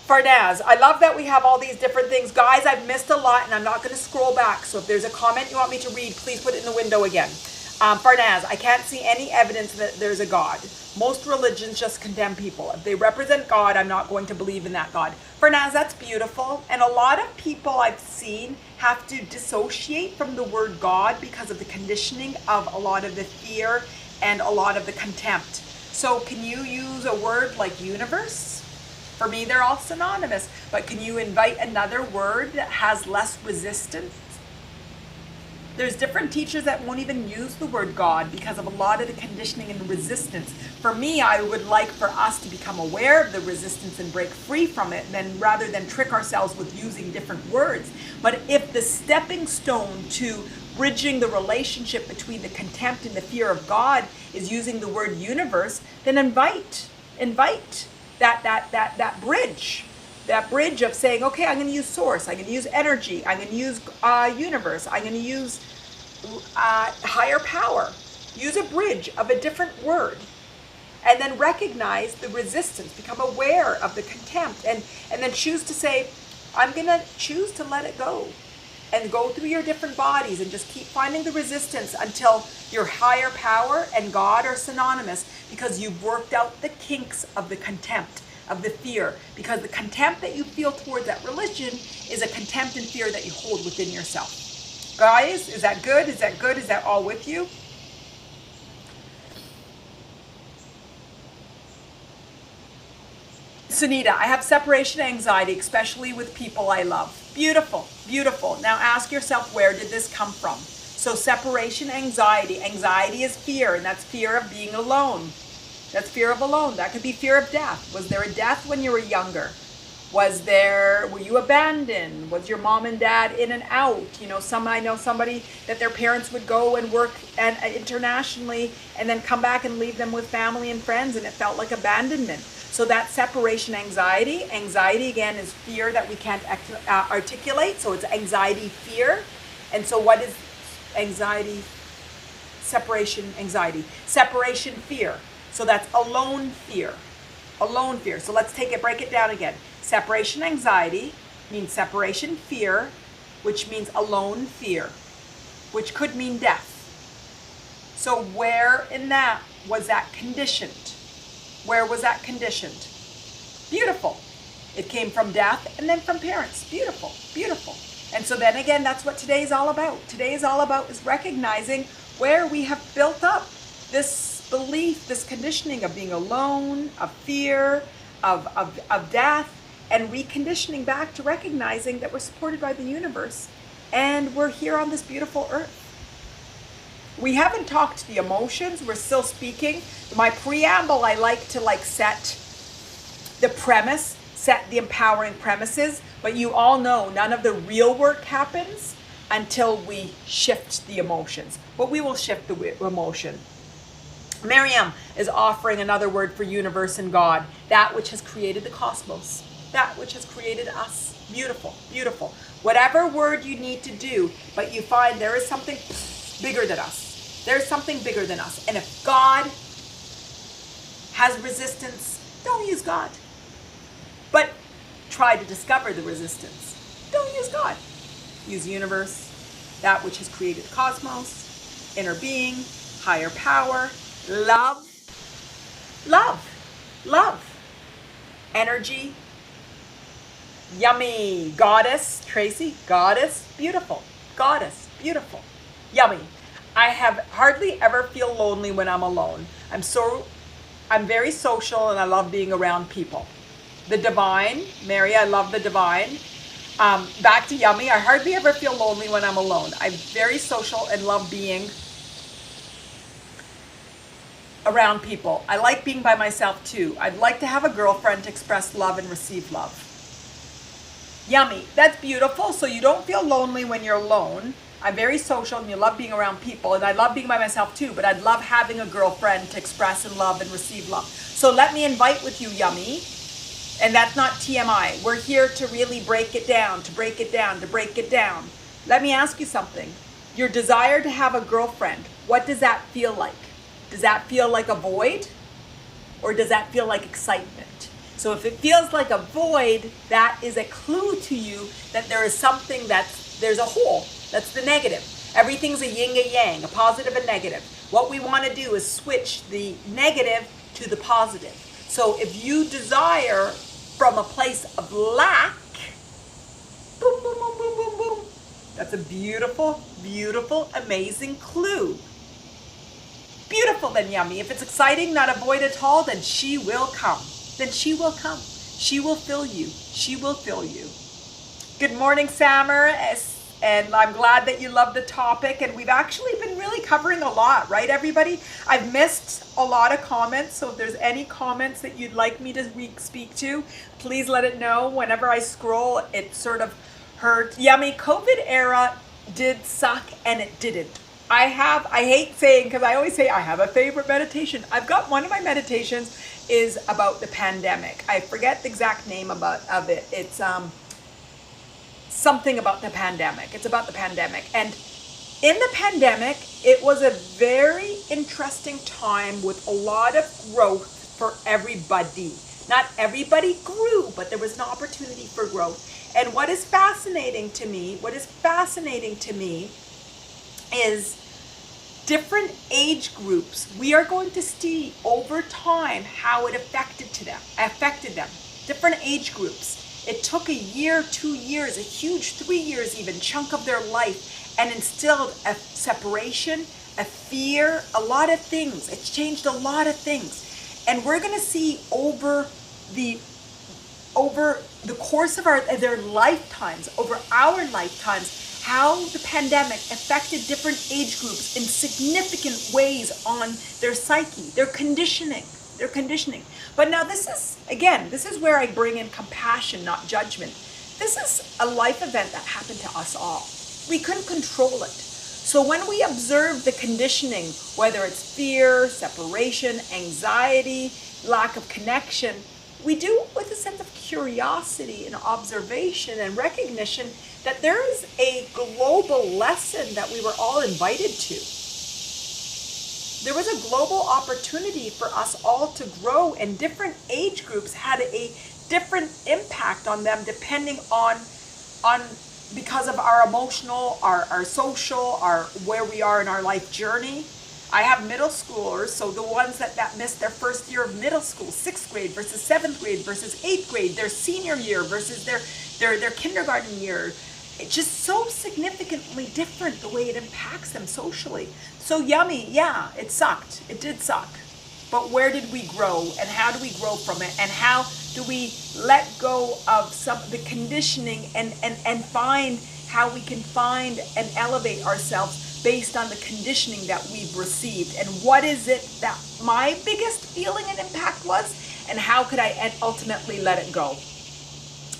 Farnaz, I love that we have all these different things. Guys, I've missed a lot and I'm not going to scroll back. So if there's a comment you want me to read, please put it in the window again. Farnaz, I can't see any evidence that there's a God. Most religions just condemn people. If they represent God, I'm not going to believe in that God. Farnaz, that's beautiful. And a lot of people I've seen have to dissociate from the word God because of the conditioning of a lot of the fear and a lot of the contempt. So can you use a word like universe? For me, they're all synonymous. But can you invite another word that has less resistance? There's different teachers that won't even use the word God because of a lot of the conditioning and resistance. For me, I would like for us to become aware of the resistance and break free from it, then rather than trick ourselves with using different words. But if the stepping stone to bridging the relationship between the contempt and the fear of God is using the word universe, then invite that bridge. That bridge of saying, okay, I'm going to use source, I'm going to use energy, I'm going to use universe, I'm going to use higher power. Use a bridge of a different word. And then recognize the resistance, become aware of the contempt, and then choose to say, I'm going to choose to let it go. And go through your different bodies and just keep finding the resistance until your higher power and God are synonymous, because you've worked out the kinks of the contempt, of the fear. Because the contempt that you feel towards that religion is a contempt and fear that you hold within yourself. Guys, is that good? Is that good? Is that all with you? Sunita, I have separation anxiety, especially with people I love. Beautiful, beautiful. Now ask yourself, where did this come from? So separation anxiety. Anxiety is fear, and that's fear of being alone. That's fear of alone. That could be fear of death. Was there a death when you were younger? Were you abandoned? Was your mom and dad in and out? You know, I know somebody that their parents would go and work internationally and then come back and leave them with family and friends, and it felt like abandonment. So that separation anxiety. Anxiety, again, is fear that we can't articulate. So it's anxiety, fear. And so what is anxiety? Separation anxiety. Separation fear. So that's alone fear. Alone fear. So let's break it down again. Separation anxiety means separation fear, which means alone fear, which could mean death. So where in that was that conditioned? Where was that conditioned? Beautiful. It came from death and then from parents. Beautiful, beautiful. And so then again, that's what today is all about. Today is all about is recognizing where we have built up this belief, this conditioning of being alone, of fear, of death, and reconditioning back to recognizing that we're supported by the universe and we're here on this beautiful earth. We haven't talked the emotions. We're still speaking. My preamble, I like to set the premise, set the empowering premises, but you all know none of the real work happens until we shift the emotions. But we will shift the emotion. Miriam is offering another word for universe and God, that which has created the cosmos, that which has created us. Beautiful, beautiful. Whatever word you need to do, but you find there is something bigger than us. There's something bigger than us. And if God has resistance, don't use God. But try to discover the resistance. Don't use God. Use universe, that which has created the cosmos, inner being, higher power, love, energy, yummy, goddess, Tracy, goddess, beautiful, yummy. I have hardly ever feel lonely when I'm alone. I'm very social and I love being around people. The divine, Mary, I love the divine. Back to yummy, I hardly ever feel lonely when I'm alone. I'm very social and love being around people. I like being by myself too. I'd like to have a girlfriend to express love and receive love. Yummy, that's beautiful. So you don't feel lonely when you're alone. I'm very social and you love being around people, and I love being by myself too, but I'd love having a girlfriend to express and love and receive love. So let me invite with you, yummy. And that's not TMI. We're here to really break it down, to break it down, to break it down. Let me ask you something. Your desire to have a girlfriend, what does that feel like? Does that feel like a void? Or does that feel like excitement? So if it feels like a void, that is a clue to you that there is something there's a hole. That's the negative. Everything's a yin and yang, a positive and negative. What we want to do is switch the negative to the positive. So if you desire from a place of lack, boom, boom, boom, boom, boom, boom. That's a beautiful, beautiful, amazing clue. Beautiful then, yummy. If it's exciting, not a void at all, then she will come. Then she will come. She will fill you. She will fill you. Good morning, Sammer. And I'm glad that you love the topic. And we've actually been really covering a lot, right, everybody? I've missed a lot of comments. So if there's any comments that you'd like me to speak to, please let it know. Whenever I scroll, it sort of hurts. Yummy, COVID era did suck and it didn't. I hate saying, because I always say I have a favorite meditation. I've got one of my meditations is about the pandemic. I forget the exact name of it. It's something about the pandemic. It's about the pandemic. And in the pandemic, it was a very interesting time with a lot of growth for everybody. Not everybody grew, but there was an opportunity for growth. And what is fascinating to me is different age groups. We are going to see over time how it affected them. Different age groups. It took a year, 2 years, a huge 3 years even, chunk of their life, and instilled a separation, a fear, a lot of things. It's changed a lot of things. And we're going to see over the course of their lifetimes, over our lifetimes, how the pandemic affected different age groups in significant ways on their psyche, their conditioning. But now this is where I bring in compassion, not judgment. This is a life event that happened to us all. We couldn't control it. So when we observe the conditioning, whether it's fear, separation, anxiety, lack of connection, we do it with a sense of curiosity and observation and recognition that there is a global lesson that we were all invited to. There was a global opportunity for us all to grow, and different age groups had a different impact on them depending on because of our emotional, our social, where we are in our life journey. I have middle schoolers, so the ones that missed their first year of middle school, 6th grade versus 7th grade versus 8th grade, their senior year versus their kindergarten year. It's just so significantly different the way it impacts them socially. So yummy, yeah, it sucked. It did suck. But where did we grow, and how do we grow from it, and how do we let go of some of the conditioning and find how we can find and elevate ourselves based on the conditioning that we've received. And what is it that my biggest feeling and impact was, and how could I ultimately let it go?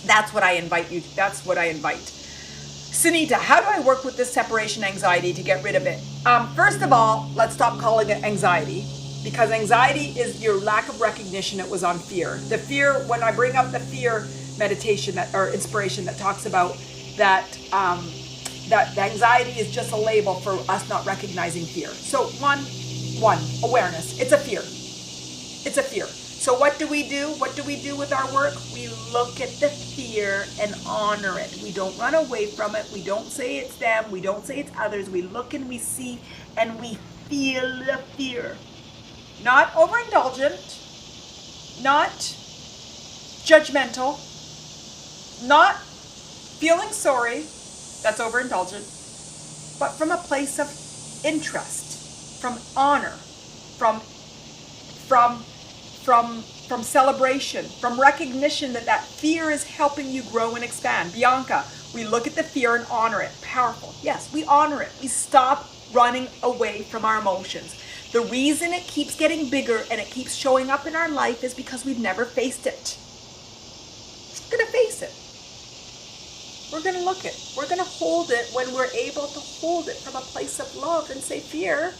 That's what I invite you. That's what I invite. Sunita, how do I work with this separation anxiety to get rid of it? First of all, let's stop calling it anxiety, because anxiety is your lack of recognition. It was on fear. The fear, when I bring up the fear meditation or inspiration that talks about that, that the anxiety is just a label for us not recognizing fear. So one, awareness. It's a fear. It's a fear. So what do we do? What do we do with our work? We look at the fear and honor it. We don't run away from it. We don't say it's them. We don't say it's others. We look and we see and we feel the fear. Not overindulgent, not judgmental, not feeling sorry, that's overindulgent, but from a place of interest, from honor, from celebration, from recognition that that fear is helping you grow and expand. Bianca, we look at the fear and honor it. Powerful. Yes, we honor it. We stop running away from our emotions. The reason it keeps getting bigger and it keeps showing up in our life is because we've never faced it. We're going to face it. We're going to look it. We're going to hold it when we're able to hold it from a place of love and say, fear,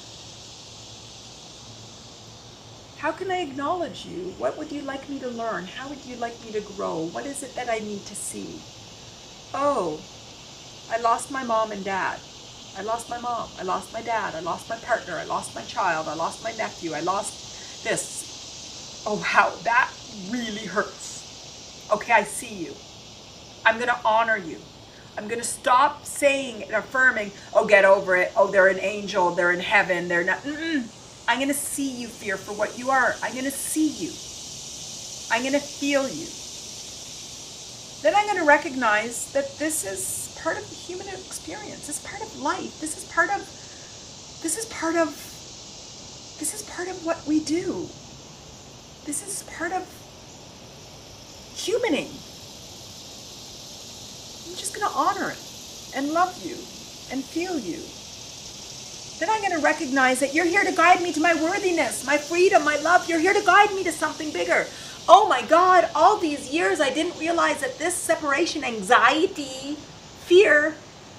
how can I acknowledge you? What would you like me to learn? How would you like me to grow? What is it that I need to see? Oh, I lost my mom and dad. I lost my mom. I lost my dad. I lost my partner. I lost my child. I lost my nephew. I lost this. Oh, wow, that really hurts. Okay, I see you. I'm going to honor you. I'm going to stop saying and affirming, oh, get over it. Oh, they're an angel. They're in heaven. They're not. I'm going to see you, fear, for what you are. I'm going to see you. I'm going to feel you. Then I'm going to recognize that this is part of the human experience. This is part of life. This is part of what we do. This is part of humaning. I'm just going to honor it and love you and feel you. Then I'm going to recognize that you're here to guide me to my worthiness, my freedom, my love. You're here to guide me to something bigger. Oh my God, all these years I didn't realize that this separation anxiety, fear,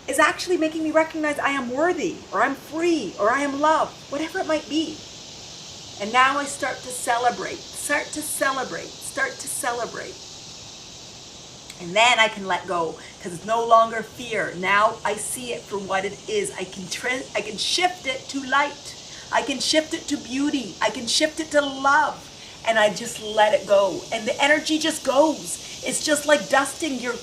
is actually making me recognize I am worthy, or I'm free, or I am loved, whatever it might be. And now I start to celebrate. And then I can let go, because it's no longer fear. Now I see it for what it is. I can shift it to light. I can shift it to beauty. I can shift it to love. And I just let it go. And the energy just goes. It's just like dusting your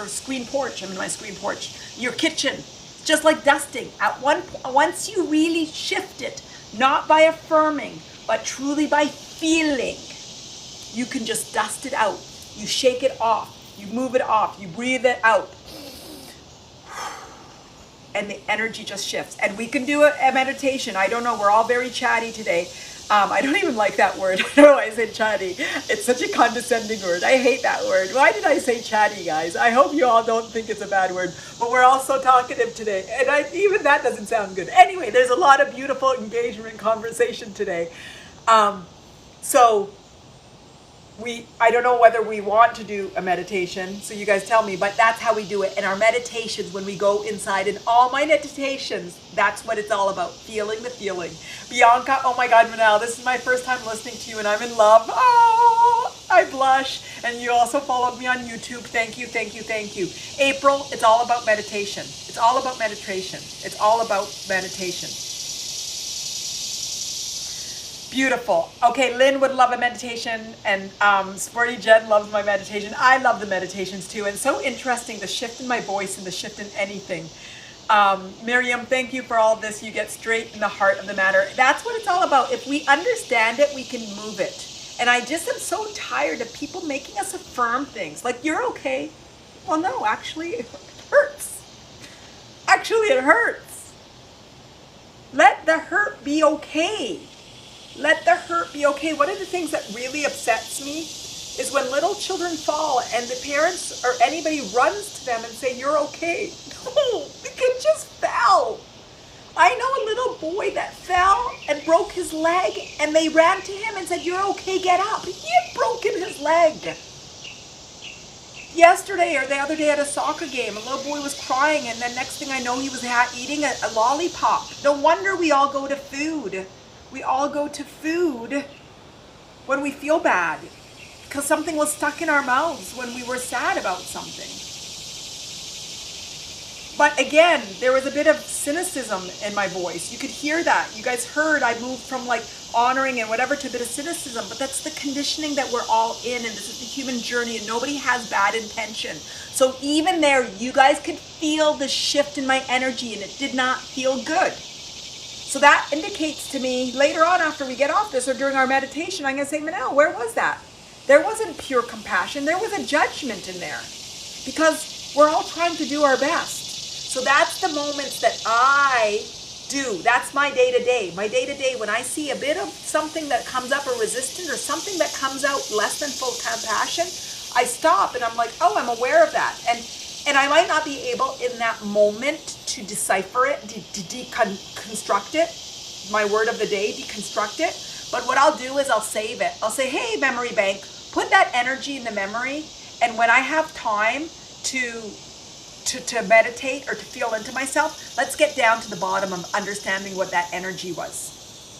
screen porch. I'm in my screen porch. Your kitchen. Just like dusting. Once you really shift it, not by affirming, but truly by feeling, you can just dust it out. You shake it off, you move it off, you breathe it out. And the energy just shifts. And we can do a meditation. I don't know, we're all very chatty today. I don't even like that word. I don't know why I said chatty. It's such a condescending word. I hate that word. Why did I say chatty, guys? I hope you all don't think it's a bad word. But we're all so talkative today. And even that doesn't sound good. Anyway, there's a lot of beautiful engagement conversation today. I don't know whether we want to do a meditation, so you guys tell me, but that's how we do it. In our meditations, when we go inside, in all my meditations, that's what it's all about, feeling the feeling. Bianca, oh my God, Manal, this is my first time listening to you, and I'm in love. Oh, I blush. And you also followed me on YouTube. Thank you, thank you, thank you. April, it's all about meditation. It's all about meditation. It's all about meditation. Beautiful. Okay, Lynn would love a meditation, and Sporty Jen loves my meditation. I love the meditations too, and so interesting, the shift in my voice and the shift in anything. Miriam, thank you for all this. You get straight in the heart of the matter. That's what it's all about. If we understand it, we can move it. And I just am so tired of people making us affirm things. Like, you're okay. Well, no, actually, it hurts. Actually, it hurts. Let the hurt be okay. Let the hurt be okay. One of the things that really upsets me is when little children fall and the parents or anybody runs to them and say, you're okay. No, the kid just fell. I know a little boy that fell and broke his leg, and they ran to him and said, "You're okay, get up." He had broken his leg. Yesterday or the other day at a soccer game, a little boy was crying, and then next thing I know, he was eating a lollipop. No wonder we all go to food. We all go to food when we feel bad, because something was stuck in our mouths when we were sad about something. But again, there was a bit of cynicism in my voice. You could hear that. You guys heard I moved from like honoring and whatever to a bit of cynicism, but that's the conditioning that we're all in, and this is the human journey, and nobody has bad intention. So even there, you guys could feel the shift in my energy, and it did not feel good. So that indicates to me later on after we get off this or during our meditation, I'm going to say, Manal, where was that? There wasn't pure compassion. There was a judgment in there, because we're all trying to do our best. So that's the moments that I do. That's my day-to-day. My day-to-day, when I see a bit of something that comes up or resistant or something that comes out less than full compassion, I stop and I'm like, oh, I'm aware of that. And I might not be able in that moment to decipher it, to deconstruct it. My word of the day, deconstruct it. But what I'll do is I'll save it. I'll say, hey, memory bank, put that energy in the memory. And when I have time to meditate or to feel into myself, let's get down to the bottom of understanding what that energy was.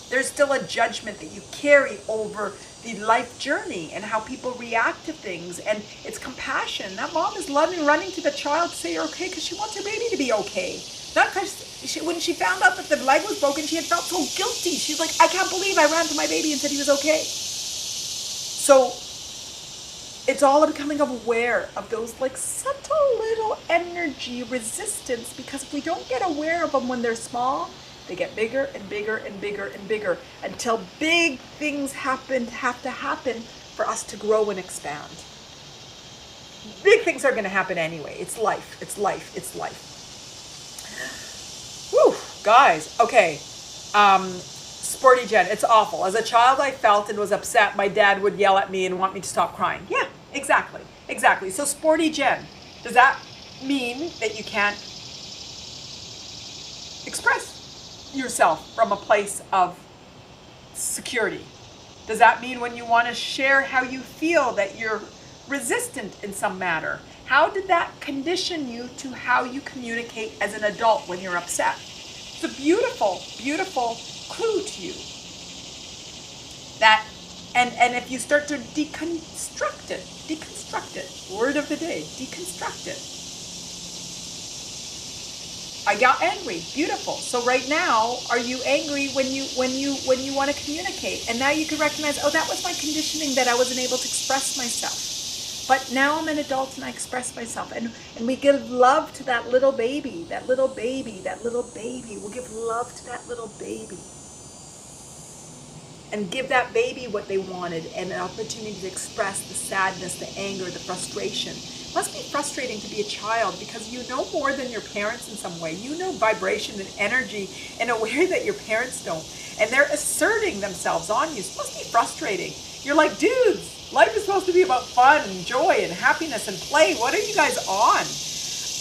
There's still a judgment that you carry over the life journey and how people react to things, and it's compassion. That mom is loving, running to the child to say you're okay because she wants her baby to be okay. Not because when she found out that the leg was broken, she had felt so guilty. She's like, I can't believe I ran to my baby and said he was okay. So it's all becoming aware of those like subtle little energy resistance, because if we don't get aware of them when they're small, they get bigger and bigger and bigger and bigger until big things have to happen for us to grow and expand. Big things are going to happen anyway. It's life. It's life. It's life. Whew, guys. Okay. Sporty Jen, it's awful. As a child, I felt and was upset. My dad would yell at me and want me to stop crying. Yeah, exactly. Exactly. So Sporty Jen, does that mean that you can't express yourself from a place of security? Does that mean when you want to share how you feel that you're resistant in some matter? How did that condition you to how you communicate as an adult when you're upset? It's a beautiful, beautiful clue to you. That, and if you start to deconstruct it, word of the day, deconstruct it. I got angry. Beautiful. So right now, are you angry when you want to communicate? And now you can recognize, oh, that was my conditioning that I wasn't able to express myself. But now I'm an adult and I express myself. And we give love to that little baby, that little baby, that little baby. We'll give love to that little baby. And give that baby what they wanted and an opportunity to express the sadness, the anger, the frustration. It must be frustrating to be a child because you know more than your parents in some way. You know vibration and energy in a way that your parents don't. And they're asserting themselves on you. So it must be frustrating. You're like, dudes, life is supposed to be about fun and joy and happiness and play. What are you guys on?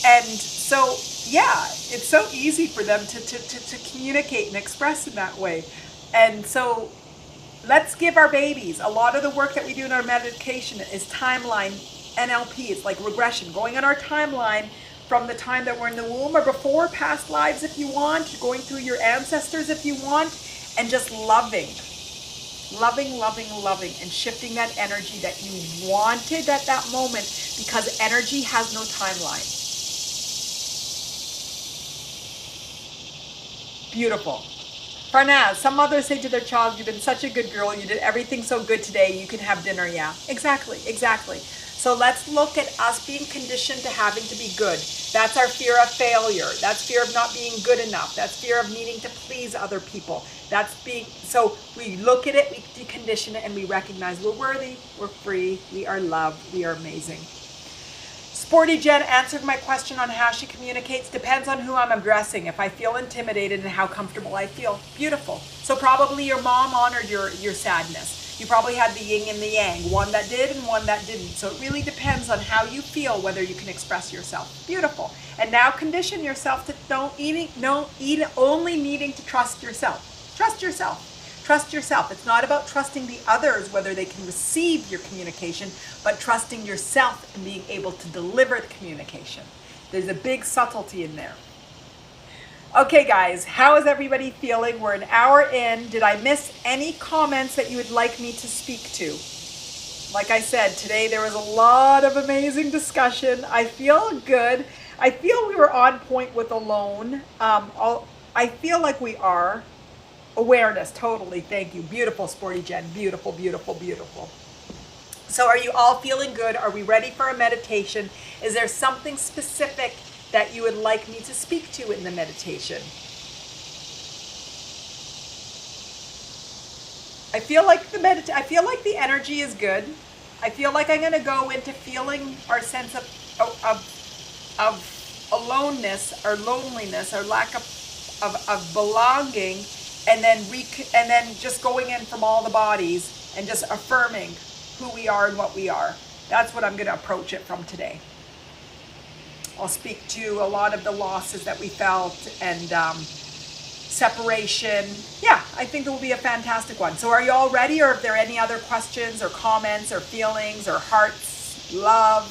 And so, yeah, it's so easy for them to communicate and express in that way. And so let's give our babies, a lot of the work that we do in our meditation is timeline NLP. It's like regression, going on our timeline from the time that we're in the womb or before, past lives if you want, going through your ancestors if you want, and just loving, and shifting that energy that you wanted at that moment, because energy has no timeline. Beautiful. Farnaz, some mothers say to their child, you've been such a good girl, you did everything so good today, you can have dinner. Yeah, exactly. So let's look at us being conditioned to having to be good. That's our fear of failure. That's fear of not being good enough. That's fear of needing to please other people. So we look at it, we decondition it, and we recognize we're worthy, we're free, we are loved, we are amazing. Sporty Jen answered my question on how she communicates. Depends on who I'm addressing. If I feel intimidated and how comfortable I feel. Beautiful. So probably your mom honored your sadness. You probably had the yin and the yang, one that did and one that didn't. So it really depends on how you feel, whether you can express yourself. Beautiful. And now condition yourself to only needing to trust yourself. Trust yourself. Trust yourself. It's not about trusting the others, whether they can receive your communication, but trusting yourself and being able to deliver the communication. There's a big subtlety in there. Okay guys, how is everybody feeling? We're an hour in. Did I miss any comments that you would like me to speak to? Like I said, today there was a lot of amazing discussion. I feel good. I feel we were on point with alone. I feel like we are. Awareness, totally. Thank you. Beautiful, Sporty Jen. Beautiful, beautiful, beautiful. So are you all feeling good? Are we ready for a meditation? Is there something specific that you would like me to speak to in the meditation? I feel like the energy is good. I feel like I'm going to go into feeling our sense of aloneness, or loneliness, or lack of belonging, and then just going in from all the bodies and just affirming who we are and what we are. That's what I'm going to approach it from today. I'll speak to a lot of the losses that we felt and separation. Yeah, I think it will be a fantastic one. So are you all ready, or are there any other questions or comments or feelings or hearts, love?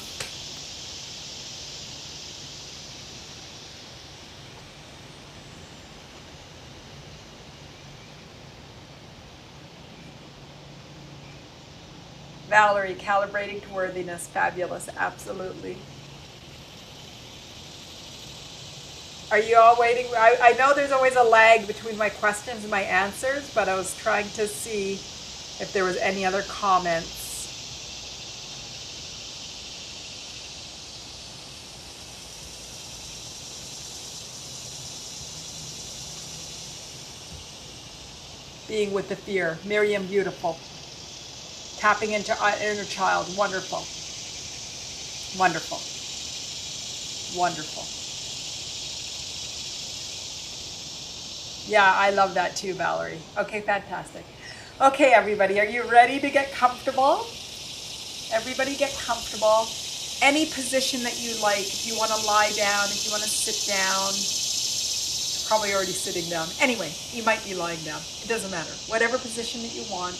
Valerie, calibrating to worthiness, fabulous, absolutely. Are you all waiting? I know there's always a lag between my questions and my answers, but I was trying to see if there was any other comments. Being with the fear. Miriam, beautiful. Tapping into our inner child. Wonderful. Wonderful. Wonderful. Yeah, I love that too, Valerie. Okay, fantastic. Okay, everybody, are you ready to get comfortable? Everybody get comfortable. Any position that you like. If you want to lie down, if you want to sit down. Probably already sitting down. Anyway, you might be lying down. It doesn't matter. Whatever position that you want.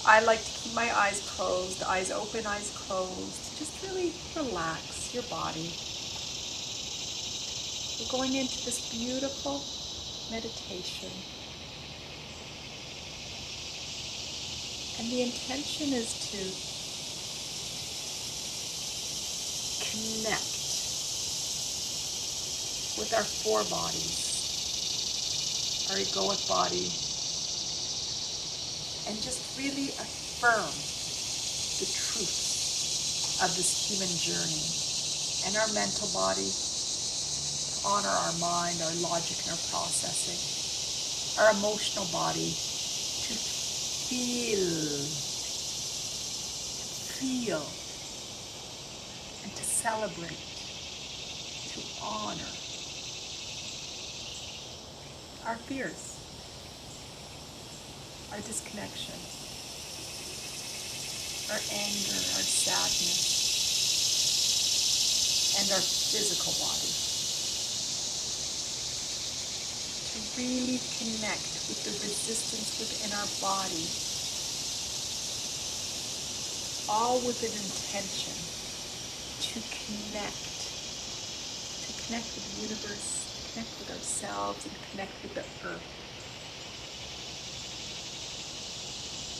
I like to keep my eyes closed, eyes open, eyes closed. Just really relax your body. We're going into this beautiful meditation. And the intention is to connect with our four bodies, our egoic body, and just really affirm the truths of this human journey, and our mental body, to honor our mind, our logic, and our processing, our emotional body, to feel, and to celebrate, to honor our fears, our disconnection, our anger, our sadness, and our physical body. To really connect with the resistance within our body, all with an intention to connect with the universe, connect with ourselves, and connect with the earth.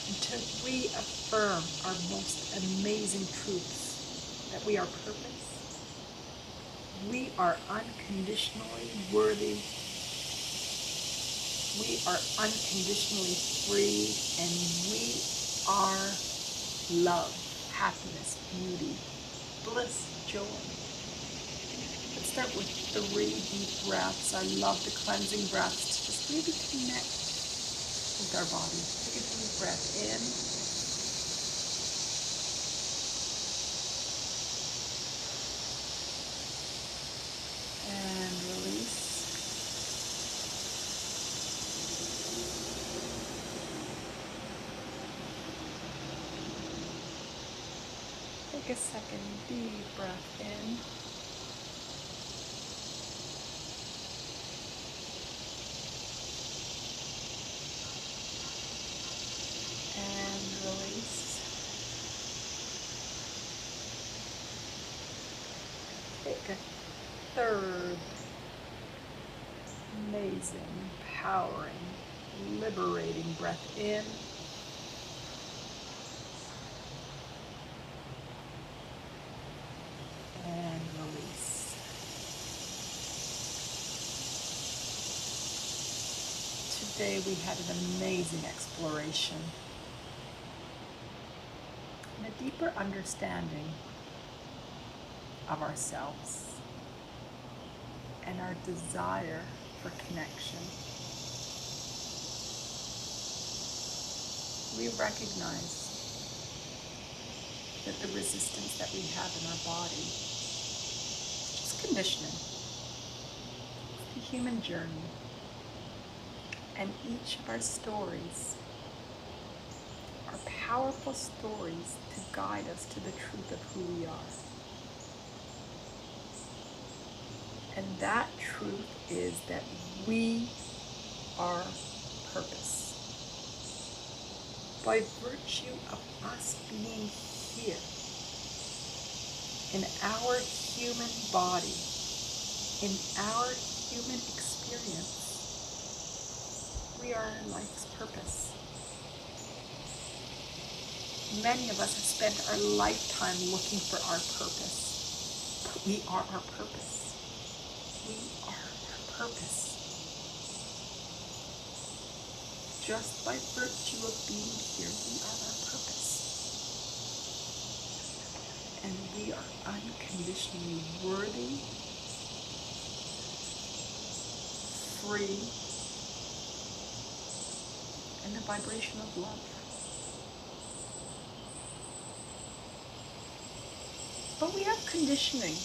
And to reaffirm our most amazing truths, that we are purpose, we are unconditionally worthy, we are unconditionally free, and we are love, happiness, beauty, bliss, joy. Let's start with 3 deep breaths. I love the cleansing breaths to just really connect with our body. Take a deep breath in. And release. a second deep breath in. And release. Take a third amazing, empowering, liberating breath in. And release. Today we had an amazing exploration and a deeper understanding of ourselves and our desire for connection. We recognize that the resistance that we have in our body is just conditioning. It's the human journey. And each of our stories are powerful stories to guide us to the truth of who we are. And that truth is that we are purpose. By virtue of us being here in our human body, in our human experience, we are life's purpose. Many of us have spent our lifetime looking for our purpose, but we are our purpose. We are our purpose. Just by virtue of being here, we are our purpose. And we are unconditionally worthy, free, and the vibration of love. But we have conditioning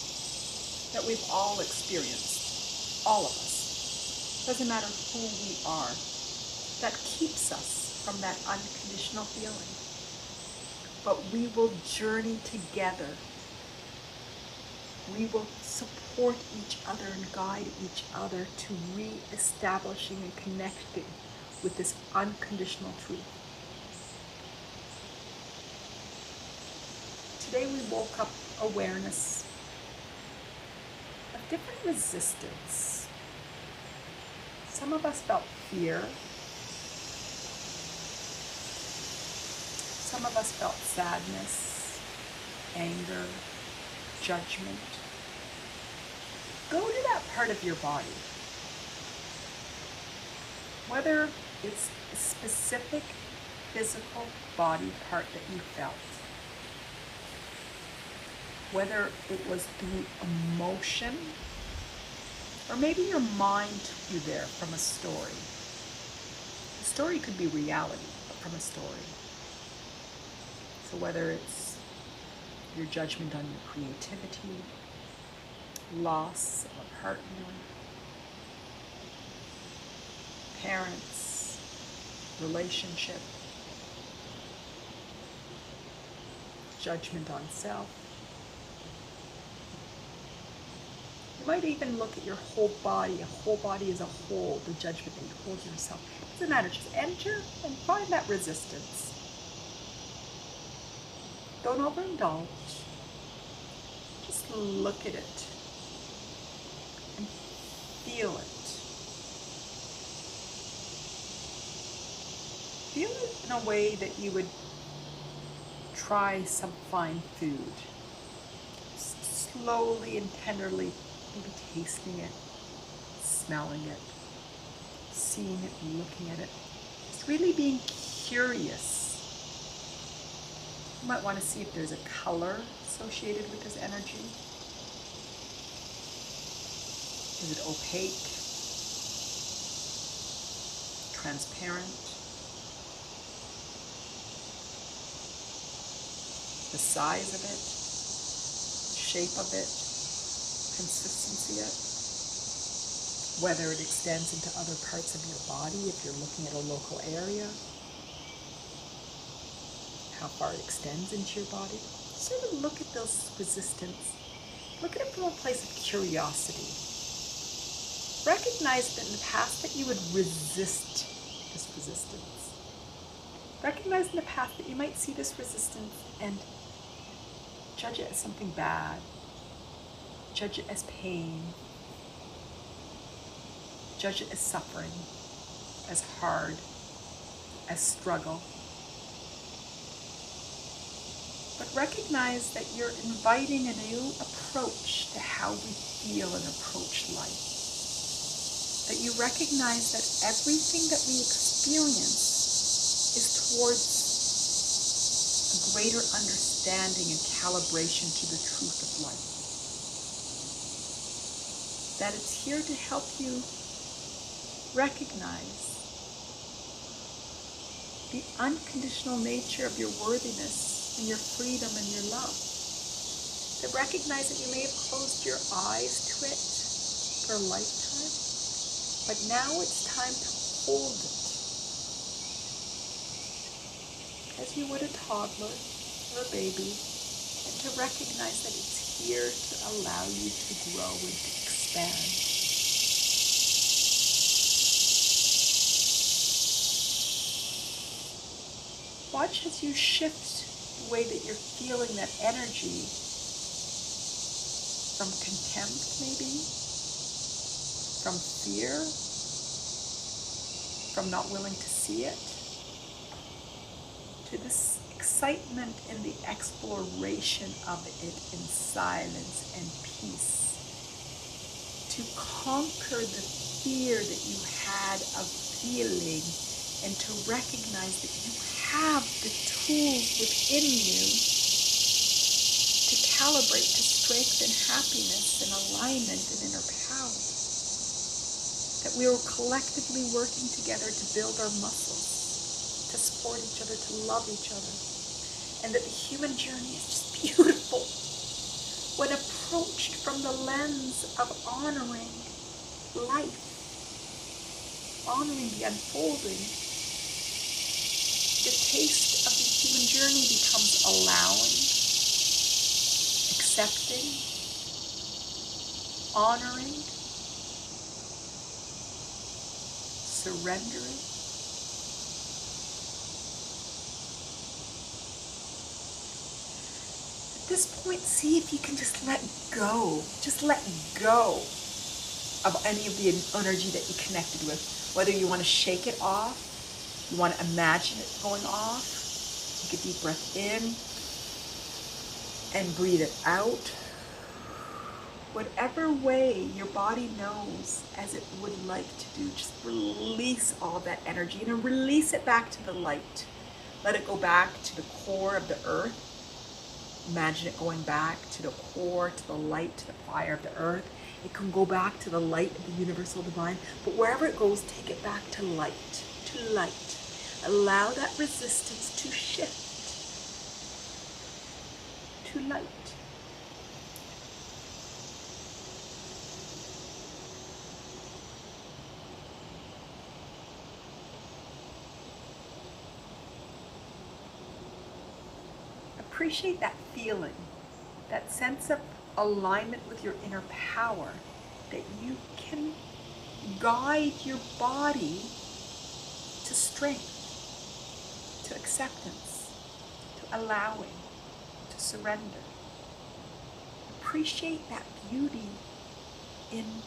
that we've all experienced, all of us. Doesn't matter who we are, that keeps us from that unconditional feeling. But we will journey together. We will support each other and guide each other to re-establishing and connecting with this unconditional truth. Today we woke up awareness of different resistance. Some of us felt fear. Some of us felt sadness, anger, judgment. Go to that part of your body. Whether it's a specific physical body part that you felt, whether it was through emotion, or maybe your mind took you there from a story. The story could be reality, but from a story. So whether it's your judgment on your creativity, loss of a partner, parents, relationship, judgment on self. You might even look at your whole body as a whole, the judgment that you hold yourself. It doesn't matter, just enter and find that resistance. Don't overindulge. Just look at it and feel it. Feel it in a way that you would try some fine food. Slowly and tenderly, maybe tasting it, smelling it, seeing it, looking at it. Just really being curious. You might want to see if there's a color associated with this energy. Is it opaque? Transparent? The size of it? Shape of it? Consistency of it? Whether it extends into other parts of your body, if you're looking at a local area. How far it extends into your body. sort of look at those resistance. Look at it from a place of curiosity. Recognize that in the past that you would resist this resistance. Recognize in the past that you might see this resistance and judge it as something bad. Judge it as pain. Judge it as suffering, as hard, as struggle. But recognize that you're inviting a new approach to how we feel and approach life. That you recognize that everything that we experience is towards a greater understanding and calibration to the truth of life. That it's here to help you recognize the unconditional nature of your worthiness and your freedom and your love. To recognize that you may have closed your eyes to it for a lifetime, but now it's time to hold it as you would a toddler or a baby, and to recognize that it's here to allow you to grow and to expand. Watch as you shift the way that you're feeling that energy from contempt, maybe, from fear, from not willing to see it, to this excitement in the exploration of it in silence and peace, to conquer the fear that you had of feeling, and to recognize that you have the tools within you to calibrate, to strengthen happiness and alignment and inner power. That we are collectively working together to build our muscles, to support each other, to love each other. And that the human journey is just beautiful when approached from the lens of honoring life, honoring the unfolding. The taste of the human journey becomes allowing, accepting, honoring, surrendering. At this point, see if you can just let go. Just let go of any of the energy that you connected with. Whether you want to shake it off, you want to imagine it going off. Take a deep breath in and breathe it out. Whatever way your body knows as it would like to do, just release all that energy and release it back to the light. Let it go back to the core of the earth. Imagine it going back to the core, to the light, to the fire of the earth. It can go back to the light of the universal divine, but wherever it goes, take it back to light, to light. Allow that resistance to shift to light. Appreciate that feeling, that sense of alignment with your inner power, that you can guide your body to strength, to acceptance, to allowing, to surrender. Appreciate that beauty in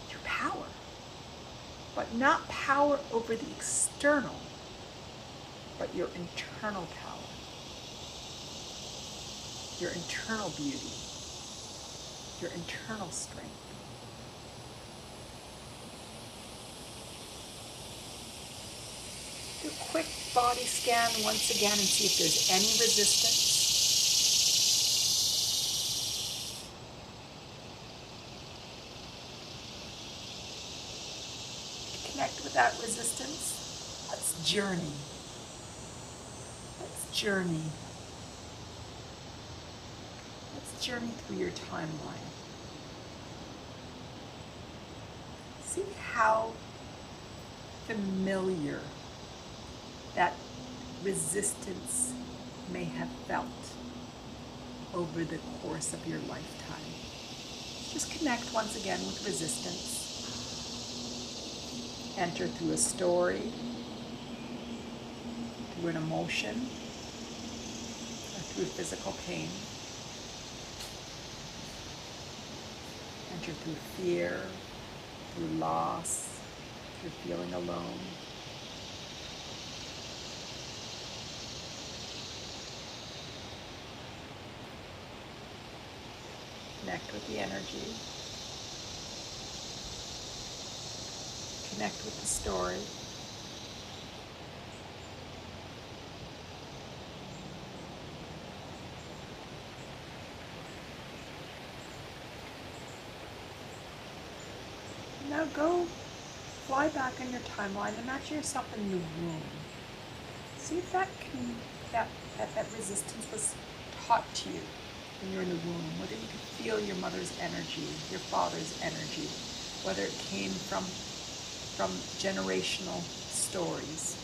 your power, but not power over the external, but your internal power, your internal beauty, your internal strength. Do a quick body scan once again and see if there's any resistance. Connect with that resistance. Let's journey. Let's journey. Let's journey through your timeline. See how familiar that resistance may have felt over the course of your lifetime. Just connect once again with resistance. Enter through a story, through an emotion, or through physical pain. Enter through fear, through loss, through feeling alone. Connect with the energy. Connect with the story. Now go fly back on your timeline. Imagine yourself in the womb. See if that resistance was taught to you when you're in the womb, whether you could feel your mother's energy, your father's energy, whether it came from generational stories,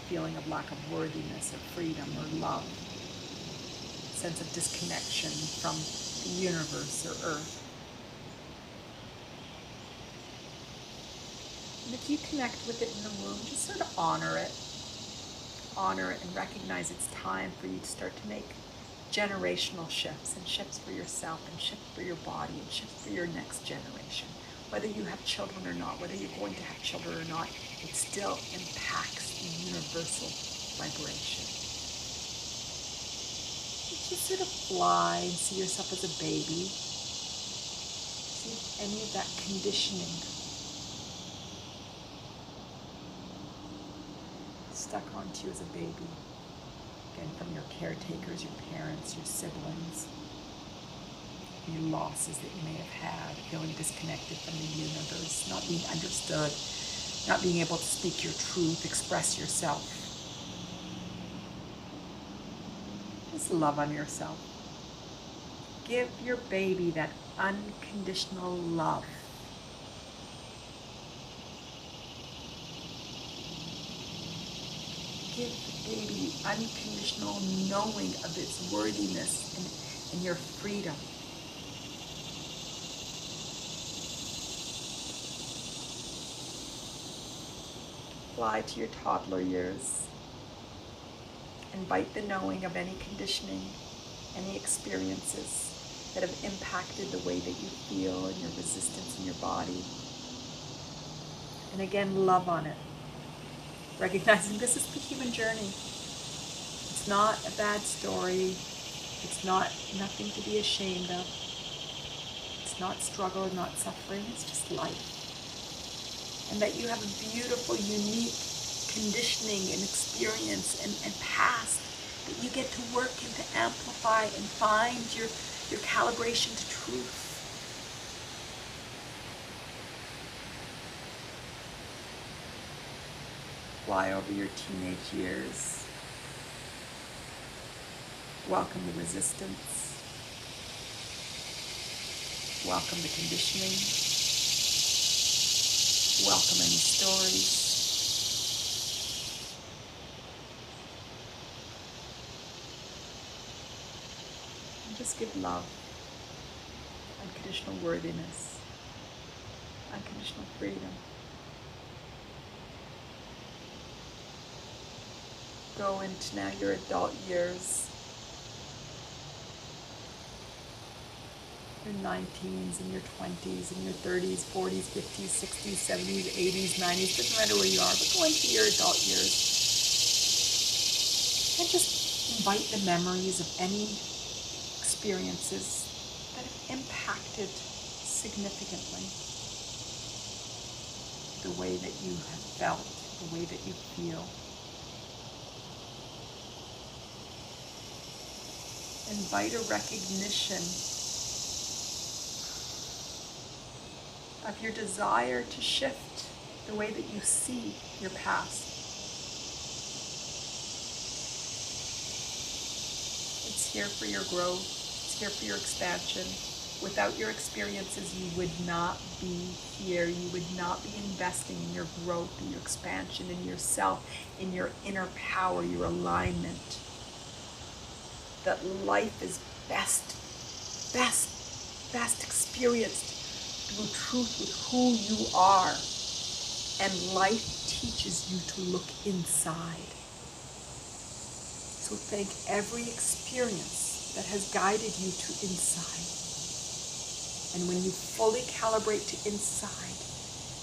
feeling of lack of worthiness or freedom or love, sense of disconnection from the universe or earth. And if you connect with it in the womb, just sort of honor it and recognize it's time for you to start to make generational shifts, and shifts for yourself, and shifts for your body, and shifts for your next generation. Whether you have children or not, whether you're going to have children or not, it still impacts the universal vibration. Just sort of fly and see yourself as a baby. See if any of that conditioning stuck onto you as a baby. Again, from your caretakers, your parents, your siblings, any losses that you may have had, feeling disconnected from the universe, not being understood, not being able to speak your truth, express yourself. Just love on yourself. Give your baby that unconditional love. Give the baby unconditional knowing of its worthiness and your freedom. Fly to your toddler years. Invite the knowing of any conditioning, any experiences that have impacted the way that you feel and your resistance in your body. And again, love on it. Recognizing this is the human journey. It's not a bad story. It's not nothing to be ashamed of. It's not struggle, not suffering. It's just life. And that you have a beautiful, unique conditioning and experience and past that you get to work and to amplify and find your calibration to truth. Fly over your teenage years. Welcome the resistance. Welcome the conditioning. Welcome any stories. And just give love, unconditional worthiness, unconditional freedom. Go into now your adult years, your 19s and your 20s and your 30s, 40s, 50s, 60s, 70s, 80s, 90s, doesn't matter where you are, but go into your adult years. And just invite the memories of any experiences that have impacted significantly the way that you have felt, the way that you feel. Invite a recognition of your desire to shift the way that you see your past. It's here for your growth. It's here for your expansion. Without your experiences, you would not be here. You would not be investing in your growth, in your expansion, in yourself, in your inner power, your alignment. That life is best experienced through truth with who you are. And life teaches you to look inside. So thank every experience that has guided you to inside. And when you fully calibrate to inside,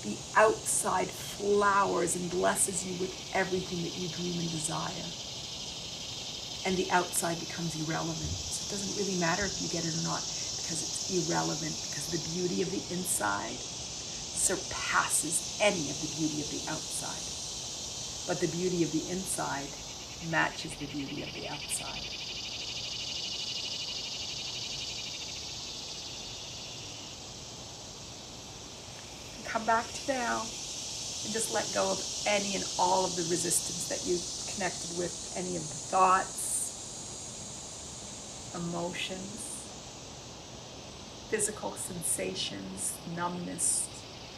the outside flowers and blesses you with everything that you dream and desire. And the outside becomes irrelevant. So it doesn't really matter if you get it or not, because it's irrelevant, because the beauty of the inside surpasses any of the beauty of the outside. But the beauty of the inside matches the beauty of the outside. Come back to now and just let go of any and all of the resistance that you connected with, any of the thoughts, emotions, physical sensations, numbness,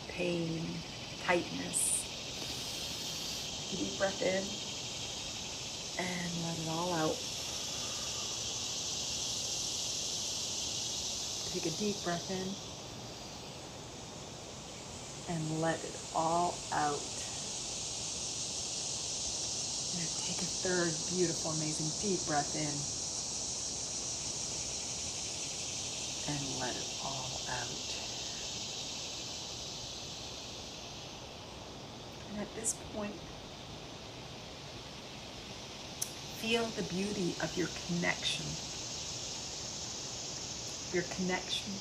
pain, tightness. Take a deep breath in and let it all out. Take a deep breath in and let it all out. And take a third beautiful, amazing deep breath in and let it all out. And at this point, feel the beauty of your connection. Your connection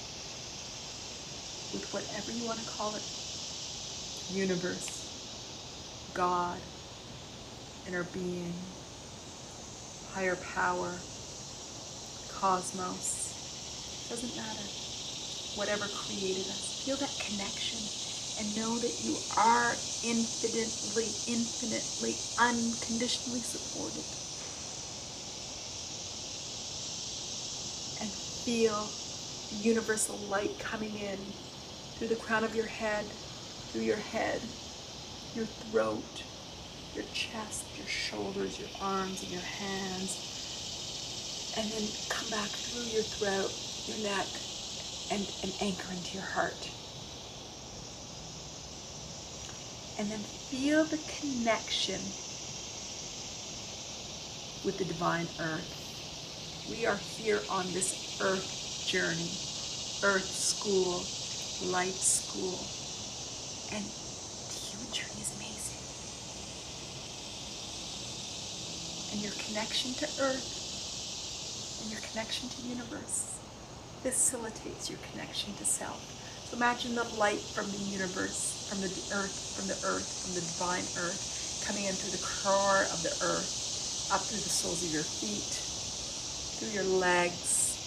with whatever you want to call it. Universe, God, inner being, higher power, cosmos, doesn't matter. Whatever created us, feel that connection and know that you are infinitely, unconditionally supported. And feel the universal light coming in through the crown of your head, through your head, your throat, your chest, your shoulders, your arms, and your hands. And then come back through your throat, your neck, and anchor into your heart. And then feel the connection with the divine earth. We are here on this earth journey, earth school, light school. And the human journey is amazing. And your connection to earth and your connection to universe facilitates your connection to self. So imagine the light from the universe, from the earth, from the divine earth, coming in through the core of the earth, up through the soles of your feet, through your legs,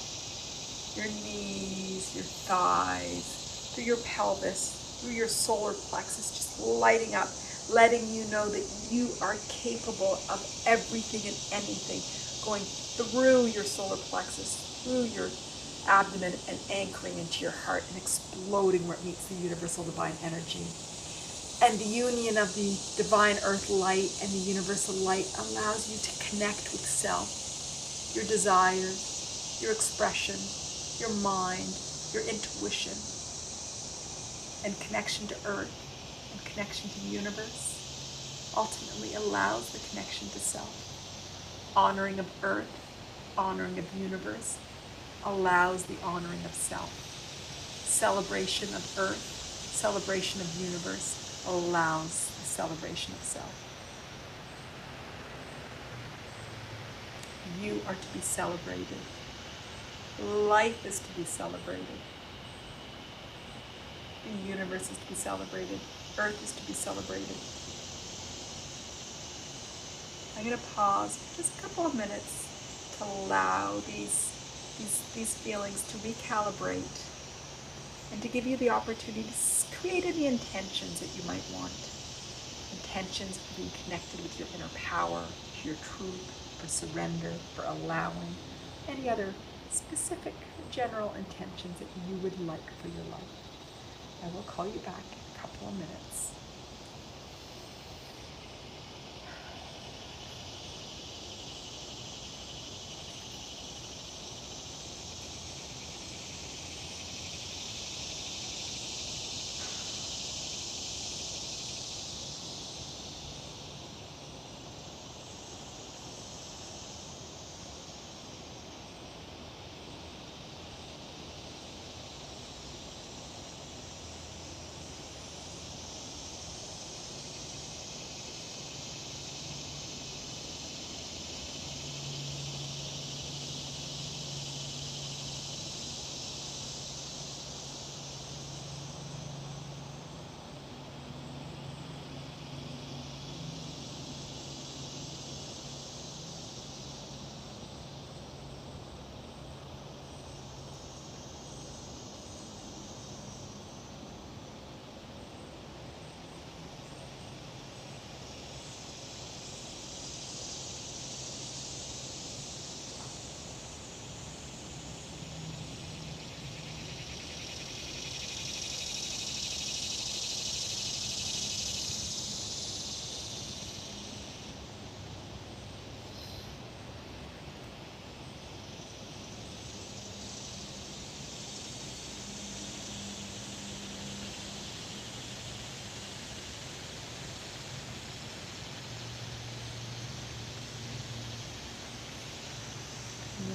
your knees, your thighs, through your pelvis, through your solar plexus, just lighting up, letting you know that you are capable of everything and anything, going through your solar plexus, through your abdomen, and anchoring into your heart and exploding where it meets the universal divine energy. And the union of the divine earth light and the universal light allows you to connect with self, your desires, your expression, your mind, your intuition. And connection to earth and connection to the universe ultimately allows the connection to self. Honoring of earth, honoring of universe allows the honoring of self. Celebration of earth, celebration of universe allows the celebration of self. You are to be celebrated. Life is to be celebrated. The universe is to be celebrated. Earth is to be celebrated. I'm going to pause for just a couple of minutes to allow these feelings to recalibrate and to give you the opportunity to create any intentions that you might want. Intentions for being connected with your inner power, to your truth, for surrender, for allowing, any other specific general intentions that you would like for your life. I will call you back in a couple of minutes.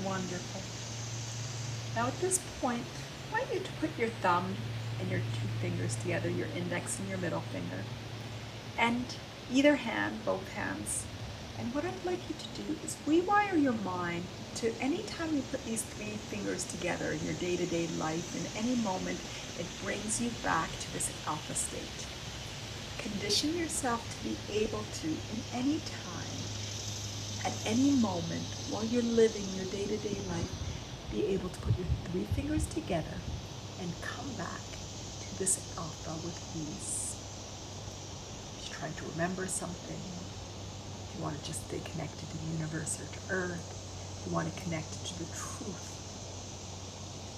Wonderful. Now at this point, I want you to put your thumb and your two fingers together, your index and your middle finger, and either hand, both hands. And what I'd like you to do is rewire your mind to any time you put these three fingers together in your day-to-day life, in any moment, it brings you back to this alpha state. Condition yourself to be able to, in any time, at any moment, while you're living your day-to-day life, be able to put your three fingers together and come back to this alpha with ease. If you're trying to remember something, if you want to just stay connected to the universe or to Earth, if you want to connect to the truth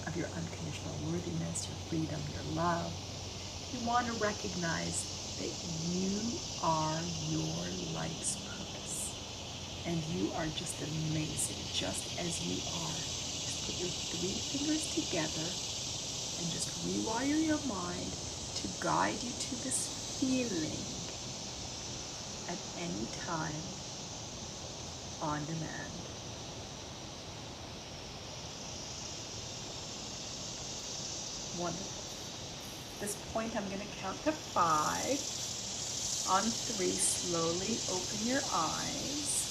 of your unconditional worthiness, your freedom, your love, if you want to recognize that you are your life's purpose. And you are just amazing, just as you are. Just put your three fingers together and just rewire your mind to guide you to this feeling at any time on demand. Wonderful. At this point, I'm going to count to 5. On 3, slowly open your eyes.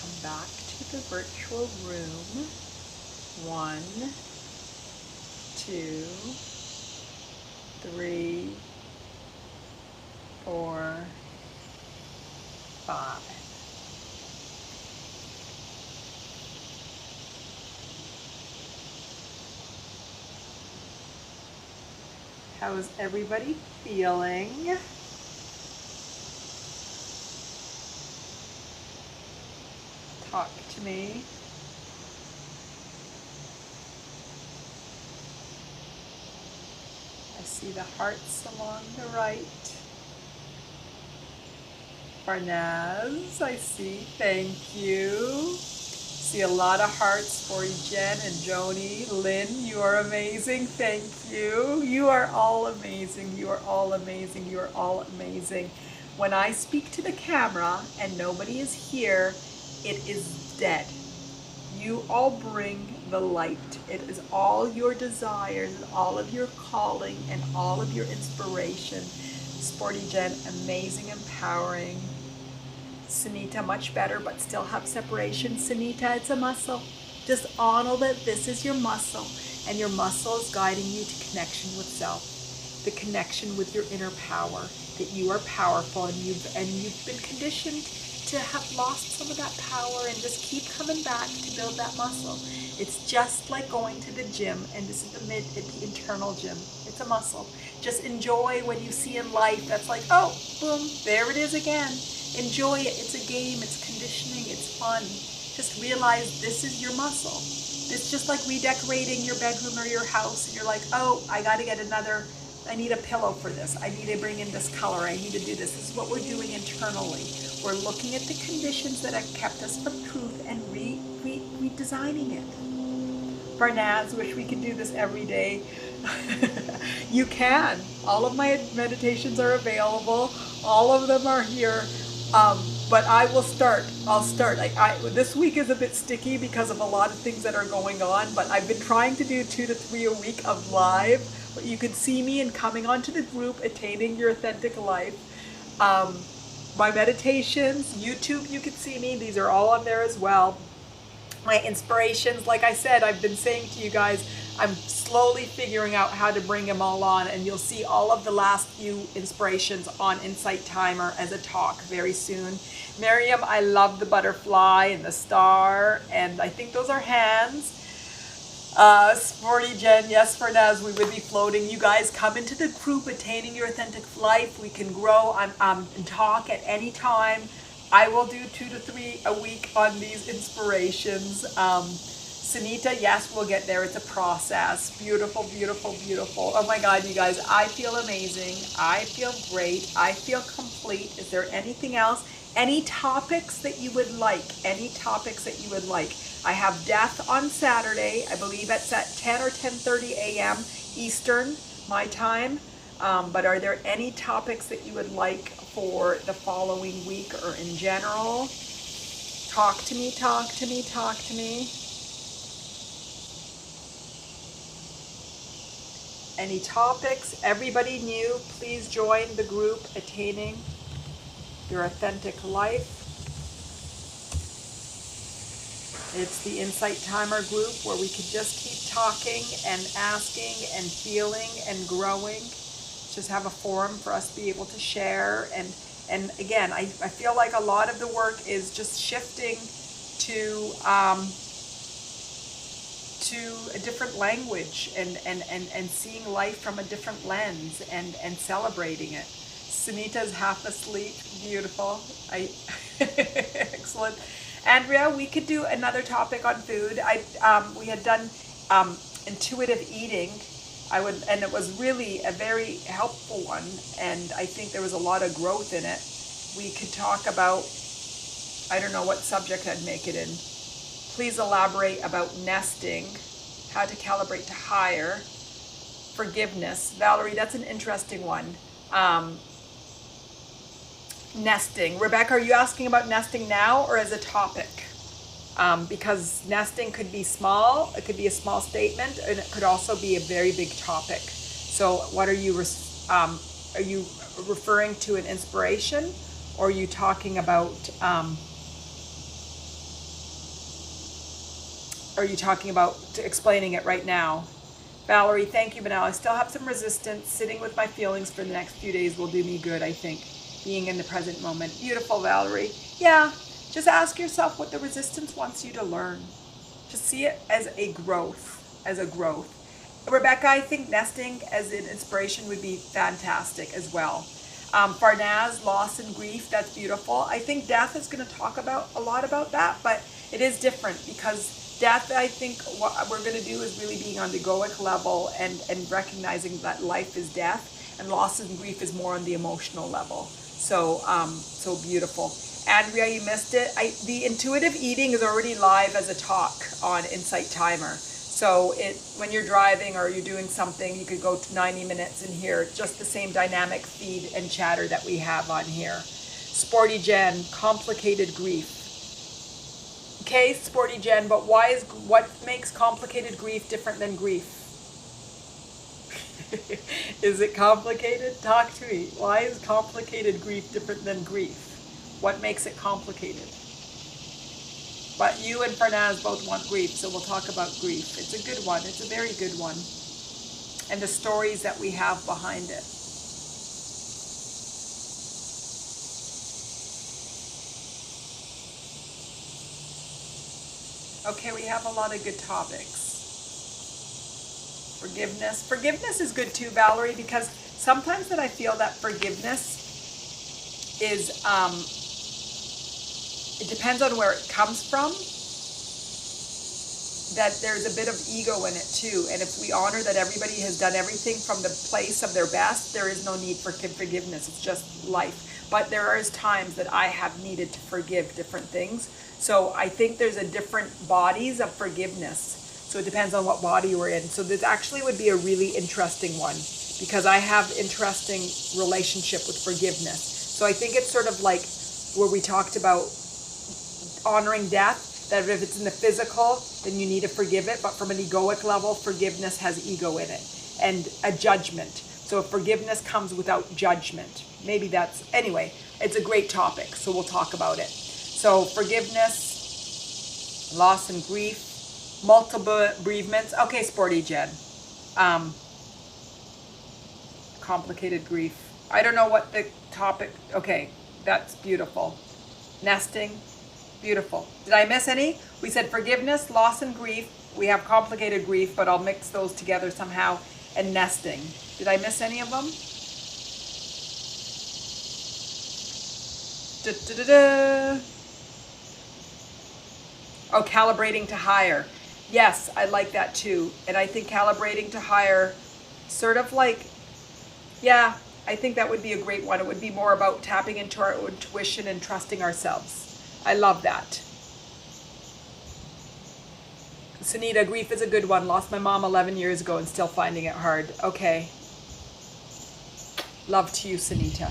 Come back to the virtual room. 1, 2, 3, 4, 5. How is everybody feeling? Talk to me. I see the hearts along the right. Farnaz, I see, thank you. See a lot of hearts for you, Jen and Joni. Lynn, you are amazing, thank you. You are all amazing, you are all amazing, you are all amazing. When I speak to the camera and nobody is here, it is dead. You all bring the light. It is all your desires, all of your calling, and all of your inspiration. Sporty Jen, amazing, empowering. Sunita, much better, but still have separation. Sunita, it's a muscle. Just honor that this is your muscle, and your muscle is guiding you to connection with self, the connection with your inner power, that you are powerful, and you've been conditioned to have lost some of that power and just keep coming back to build that muscle. It's just like going to the gym, and this is the internal gym. It's a muscle. Just enjoy what you see in life. That's like, oh, boom, there it is again. Enjoy it. It's a game. It's conditioning. It's fun. just realize this is your muscle. It's just like redecorating your bedroom or your house, and you're like, oh, I got to get another, I need a pillow for this. I need to bring in this color. I need to do this. This is what we're doing internally. We're looking at the conditions that have kept us from truth and redesigning it. Farnaz, wish we could do this every day. You can. All of my meditations are available. All of them are here. But I will start. I'll start. This week is a bit sticky because of a lot of things that are going on, but I've been trying to do 2 to 3 a week of live. But you can see me and coming onto the group, Attaining Your Authentic Life. My meditations, YouTube, you can see me. These are all on there as well. My inspirations, like I said, I've been saying to you guys, I'm slowly figuring out how to bring them all on, and you'll see all of the last few inspirations on InsightTimer as a talk very soon. Miriam, I love the butterfly and the star, and I think those are hands. Sporty Jen, yes, Farnaz, we would be floating. You guys come into the group, Attaining Your Authentic Life. We can grow and talk at any time. I will do 2 to 3 a week on these inspirations. Sunita, yes, we'll get there. It's a process. Beautiful, beautiful, beautiful. Oh my God, you guys, I feel amazing. I feel great. I feel complete. Is there anything else? Any topics that you would like? Any topics that you would like? I have death on Saturday. I believe it's at 10 or 10:30 a.m. Eastern, my time. But are there any topics that you would like for the following week or in general? Talk to me, talk to me, talk to me. Any topics? Everybody new, please join the group Attaining Your Authentic Life. It's the InsightTimer group where we could just keep talking and asking and feeling and growing. Just have a forum for us to be able to share. And again, I feel like a lot of the work is just shifting to a different language and seeing life from a different lens and celebrating it. Sunita's half asleep. Beautiful. Excellent. Andrea, we could do another topic on food. We had done intuitive eating. And it was really a very helpful one, and I think there was a lot of growth in it. We could talk about, I don't know what subject I'd make it in. Please elaborate about nesting, how to calibrate to higher, forgiveness. Valerie, that's an interesting one. Nesting. Rebecca, are you asking about nesting now or as a topic? Because nesting could be small, it could be a small statement, and it could also be a very big topic. So what are you referring to an inspiration, or are you talking about explaining it right now? Valerie, thank you, Manal. I still have some resistance. Sitting with my feelings for the next few days will do me good, I think. Being in the present moment. Beautiful, Valerie. Yeah. Just ask yourself what the resistance wants you to learn. Just see it as a growth, Rebecca, I think nesting as an inspiration would be fantastic as well. Farnaz, loss and grief, that's beautiful. I think death is going to talk about a lot about that, but it is different because death, I think what we're going to do is really being on the egoic level and recognizing that life is death, and loss and grief is more on the emotional level. So, so beautiful. Andrea, you missed it. The intuitive eating is already live as a talk on InsightTimer. So when you're driving or you're doing something, you could go to 90 minutes and hear just the same dynamic feed and chatter that we have on here. Sporty Jen, complicated grief. Okay, Sporty Jen, but what makes complicated grief different than grief? Is it complicated? Talk to me. Why is complicated grief different than grief? What makes it complicated? But you and Farnaz both want grief, so we'll talk about grief. It's a good one. It's a very good one. And the stories that we have behind it. Okay, we have a lot of good topics. Forgiveness. Forgiveness is good too, Valerie, because sometimes that I feel that forgiveness is, it depends on where it comes from, that there's a bit of ego in it too. And if we honor that everybody has done everything from the place of their best, there is no need for forgiveness. It's just life. But there are times that I have needed to forgive different things. So I think there's a different bodies of forgiveness. So it depends on what body we're in. So this actually would be a really interesting one, because I have interesting relationship with forgiveness. So I think it's sort of like where we talked about honoring death, that if it's in the physical, then you need to forgive it. But from an egoic level, forgiveness has ego in it and a judgment. So if forgiveness comes without judgment, maybe that's, anyway, it's a great topic. So we'll talk about it. So forgiveness, loss and grief, multiple bereavements. Okay, Sporty Jen. Complicated grief. I don't know what the topic. Okay, that's beautiful. Nesting, beautiful. Did I miss any? We said forgiveness, loss and grief. We have complicated grief, but I'll mix those together somehow. And nesting. Did I miss any of them? Oh, calibrating to higher. Yes, I like that too. And I think calibrating to higher, sort of like, yeah, I think that would be a great one. It would be more about tapping into our intuition and trusting ourselves. I love that. Sunita, grief is a good one. Lost my mom 11 years ago and still finding it hard. Okay. Love to you, Sunita.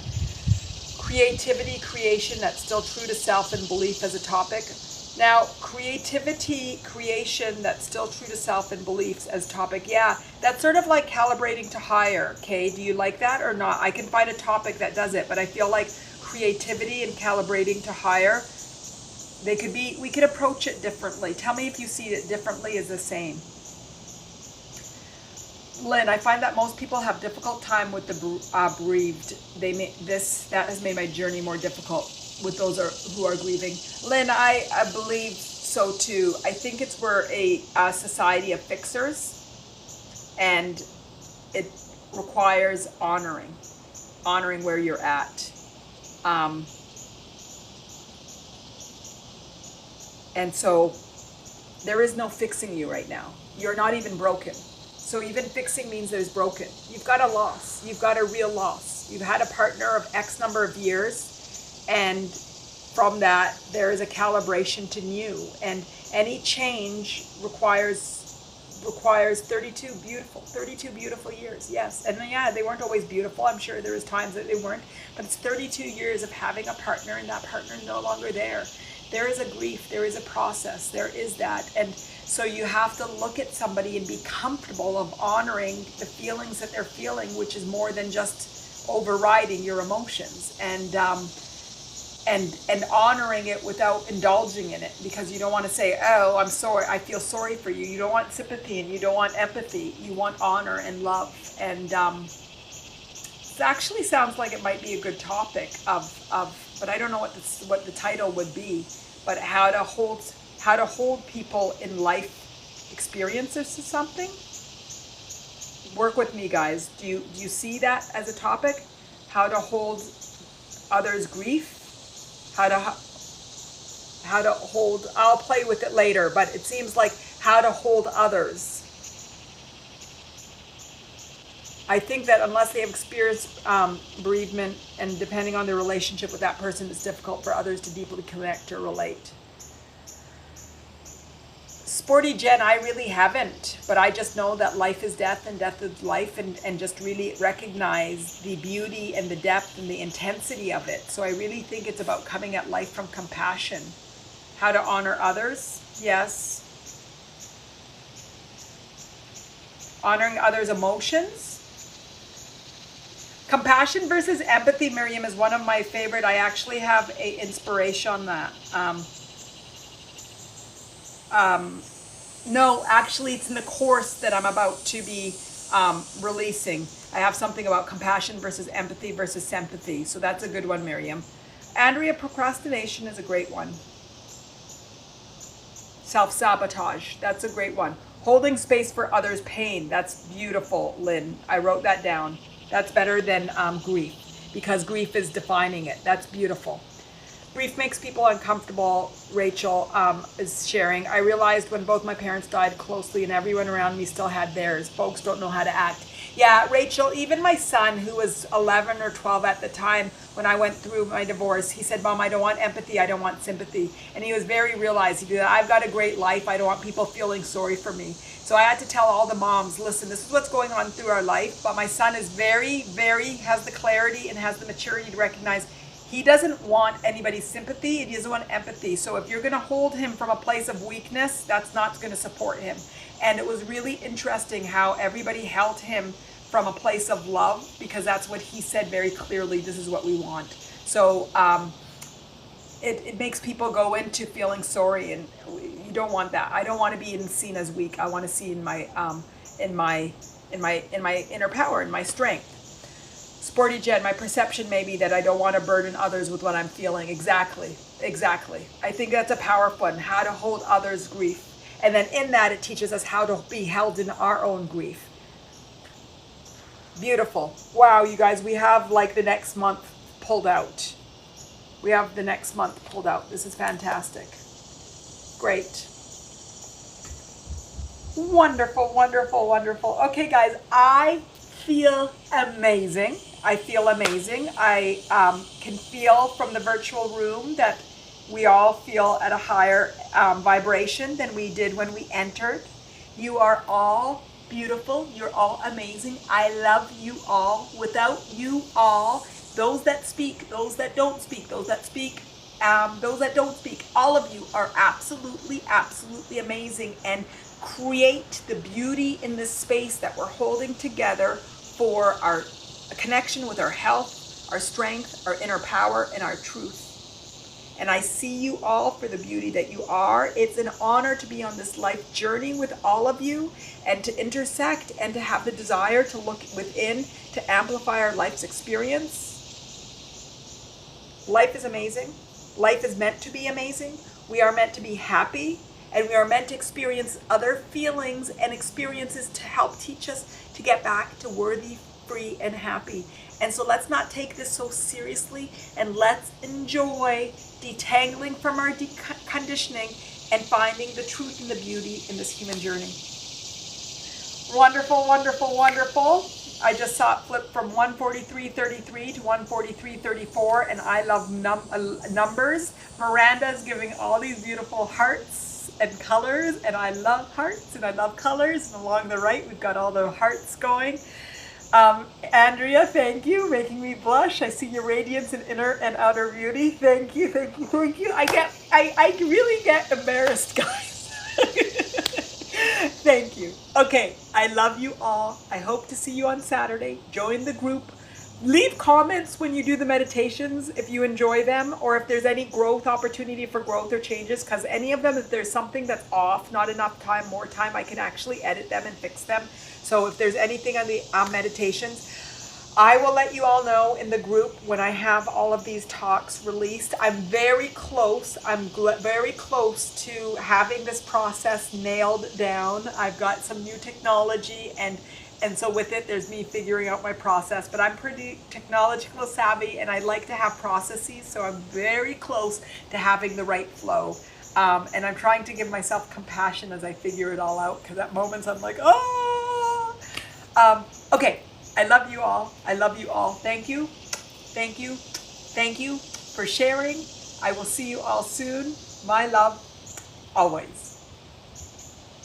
Creativity, creation, that's still true to self and belief as a topic. Now, creativity, creation, that's still true to self and beliefs as topic. Yeah, that's sort of like calibrating to higher. Okay, do you like that or not? I can find a topic that does it, but I feel like creativity and calibrating to higher, they could be, we could approach it differently. Tell me if you see it differently as the same. Lynn, I find that most people have difficult time with the bereaved. That has made my journey more difficult with those who are grieving. Lynn, I believe so too. I think we're a society of fixers, and it requires honoring where you're at. And so there is no fixing you right now. You're not even broken. So even fixing means there's broken. You've got a loss. You've got a real loss. You've had a partner of X number of years, and from that, there is a calibration to new. And any change requires 32 beautiful years. Yes. And yeah, they weren't always beautiful. I'm sure there was times that they weren't, but it's 32 years of having a partner and that partner no longer there. There is a grief, there is a process, there is that. And so you have to look at somebody and be comfortable of honoring the feelings that they're feeling, which is more than just overriding your emotions, and honoring it without indulging in it, because you don't want to say, oh, I'm sorry, I feel sorry for you. You don't want sympathy and you don't want empathy. You want honor and love. And it actually sounds like it might be a good topic but I don't know what the title would be, but how to hold people in life experiences or something. Work with me, guys. Do you see that as a topic? How to hold others' grief? How to hold, I'll play with it later, but it seems like how to hold others. I think that unless they have experienced bereavement, and depending on their relationship with that person, it's difficult for others to deeply connect or relate. Sporty Jen, I really haven't, but I just know that life is death and death is life, and just really recognize the beauty and the depth and the intensity of it. So I really think it's about coming at life from compassion. How to honor others, yes. Honoring others' emotions. Compassion versus empathy, Miriam, is one of my favorite. I actually have an inspiration on that. No, actually, it's in the course that I'm about to be releasing. I have something about compassion versus empathy versus sympathy. So that's a good one, Miriam. Andrea, procrastination is a great one. Self-sabotage, that's a great one. Holding space for others' pain, that's beautiful, Lynn. I wrote that down. That's better than grief, because grief is defining it. That's beautiful. Grief makes people uncomfortable, Rachel is sharing. I realized when both my parents died closely and everyone around me still had theirs. Folks don't know how to act. Yeah, Rachel, even my son, who was 11 or 12 at the time when I went through my divorce, he said, Mom, I don't want empathy, I don't want sympathy. And he was very realized. He did, I've got a great life, I don't want people feeling sorry for me. So I had to tell all the moms, listen, this is what's going on through our life, but my son is has the clarity and has the maturity to recognize he doesn't want anybody's sympathy, he doesn't want empathy. So if you're gonna hold him from a place of weakness, that's not gonna support him. And it was really interesting how everybody held him from a place of love, because that's what he said very clearly, this is what we want. So it makes people go into feeling sorry, and you don't want that. I don't want to be seen as weak. I want to see in my inner power, in my strength. Sporty Jen, my perception may be that I don't want to burden others with what I'm feeling. Exactly. I think that's a powerful one, how to hold others' grief. And then in that, it teaches us how to be held in our own grief. Beautiful. Wow, you guys, we have like the next month pulled out. This is fantastic. Great. Wonderful. Okay, guys, I feel amazing. I can feel from the virtual room that we all feel at a higher vibration than we did when we entered. You are all beautiful. You're all amazing. I love you all. Without you all, those that speak, those that don't speak, those that don't speak, all of you are absolutely amazing, and create the beauty in this space that we're holding together for our connection with our health, our strength, our inner power, and our truth. And I see you all for the beauty that you are. It's an honor to be on this life journey with all of you, and to intersect and to have the desire to look within to amplify our life's experience. Life is amazing. Life is meant to be amazing. We are meant to be happy, and we are meant to experience other feelings and experiences to help teach us to get back to worthy, free, and happy. And so let's not take this so seriously, and let's enjoy detangling from our conditioning and finding the truth and the beauty in this human journey. Wonderful. I just saw it flip from 143.33 to 143.34, and I love numbers. Miranda is giving all these beautiful hearts and colors, and I love hearts and I love colors. And along the right, we've got all the hearts going. Andrea, thank you, making me blush. I see your radiance in inner and outer beauty. Thank you. I really get embarrassed, guys. Thank you. Okay, I love you all. I hope to see you on Saturday. Join the group. Leave comments when you do the meditations if you enjoy them, or if there's any growth opportunity for growth or changes, because any of them, if there's something that's off, not enough time, more time, I can actually edit them and fix them. So if there's anything on the meditations, I will let you all know in the group when I have all of these talks released. I'm very close. Very close to having this process nailed down. I've got some new technology, and so with it, there's me figuring out my process. But I'm pretty technological savvy, and I like to have processes, so I'm very close to having the right flow. And I'm trying to give myself compassion as I figure it all out, because at moments I'm like, oh. Okay. I love you all. Thank you for sharing. I will see you all soon. My love, always.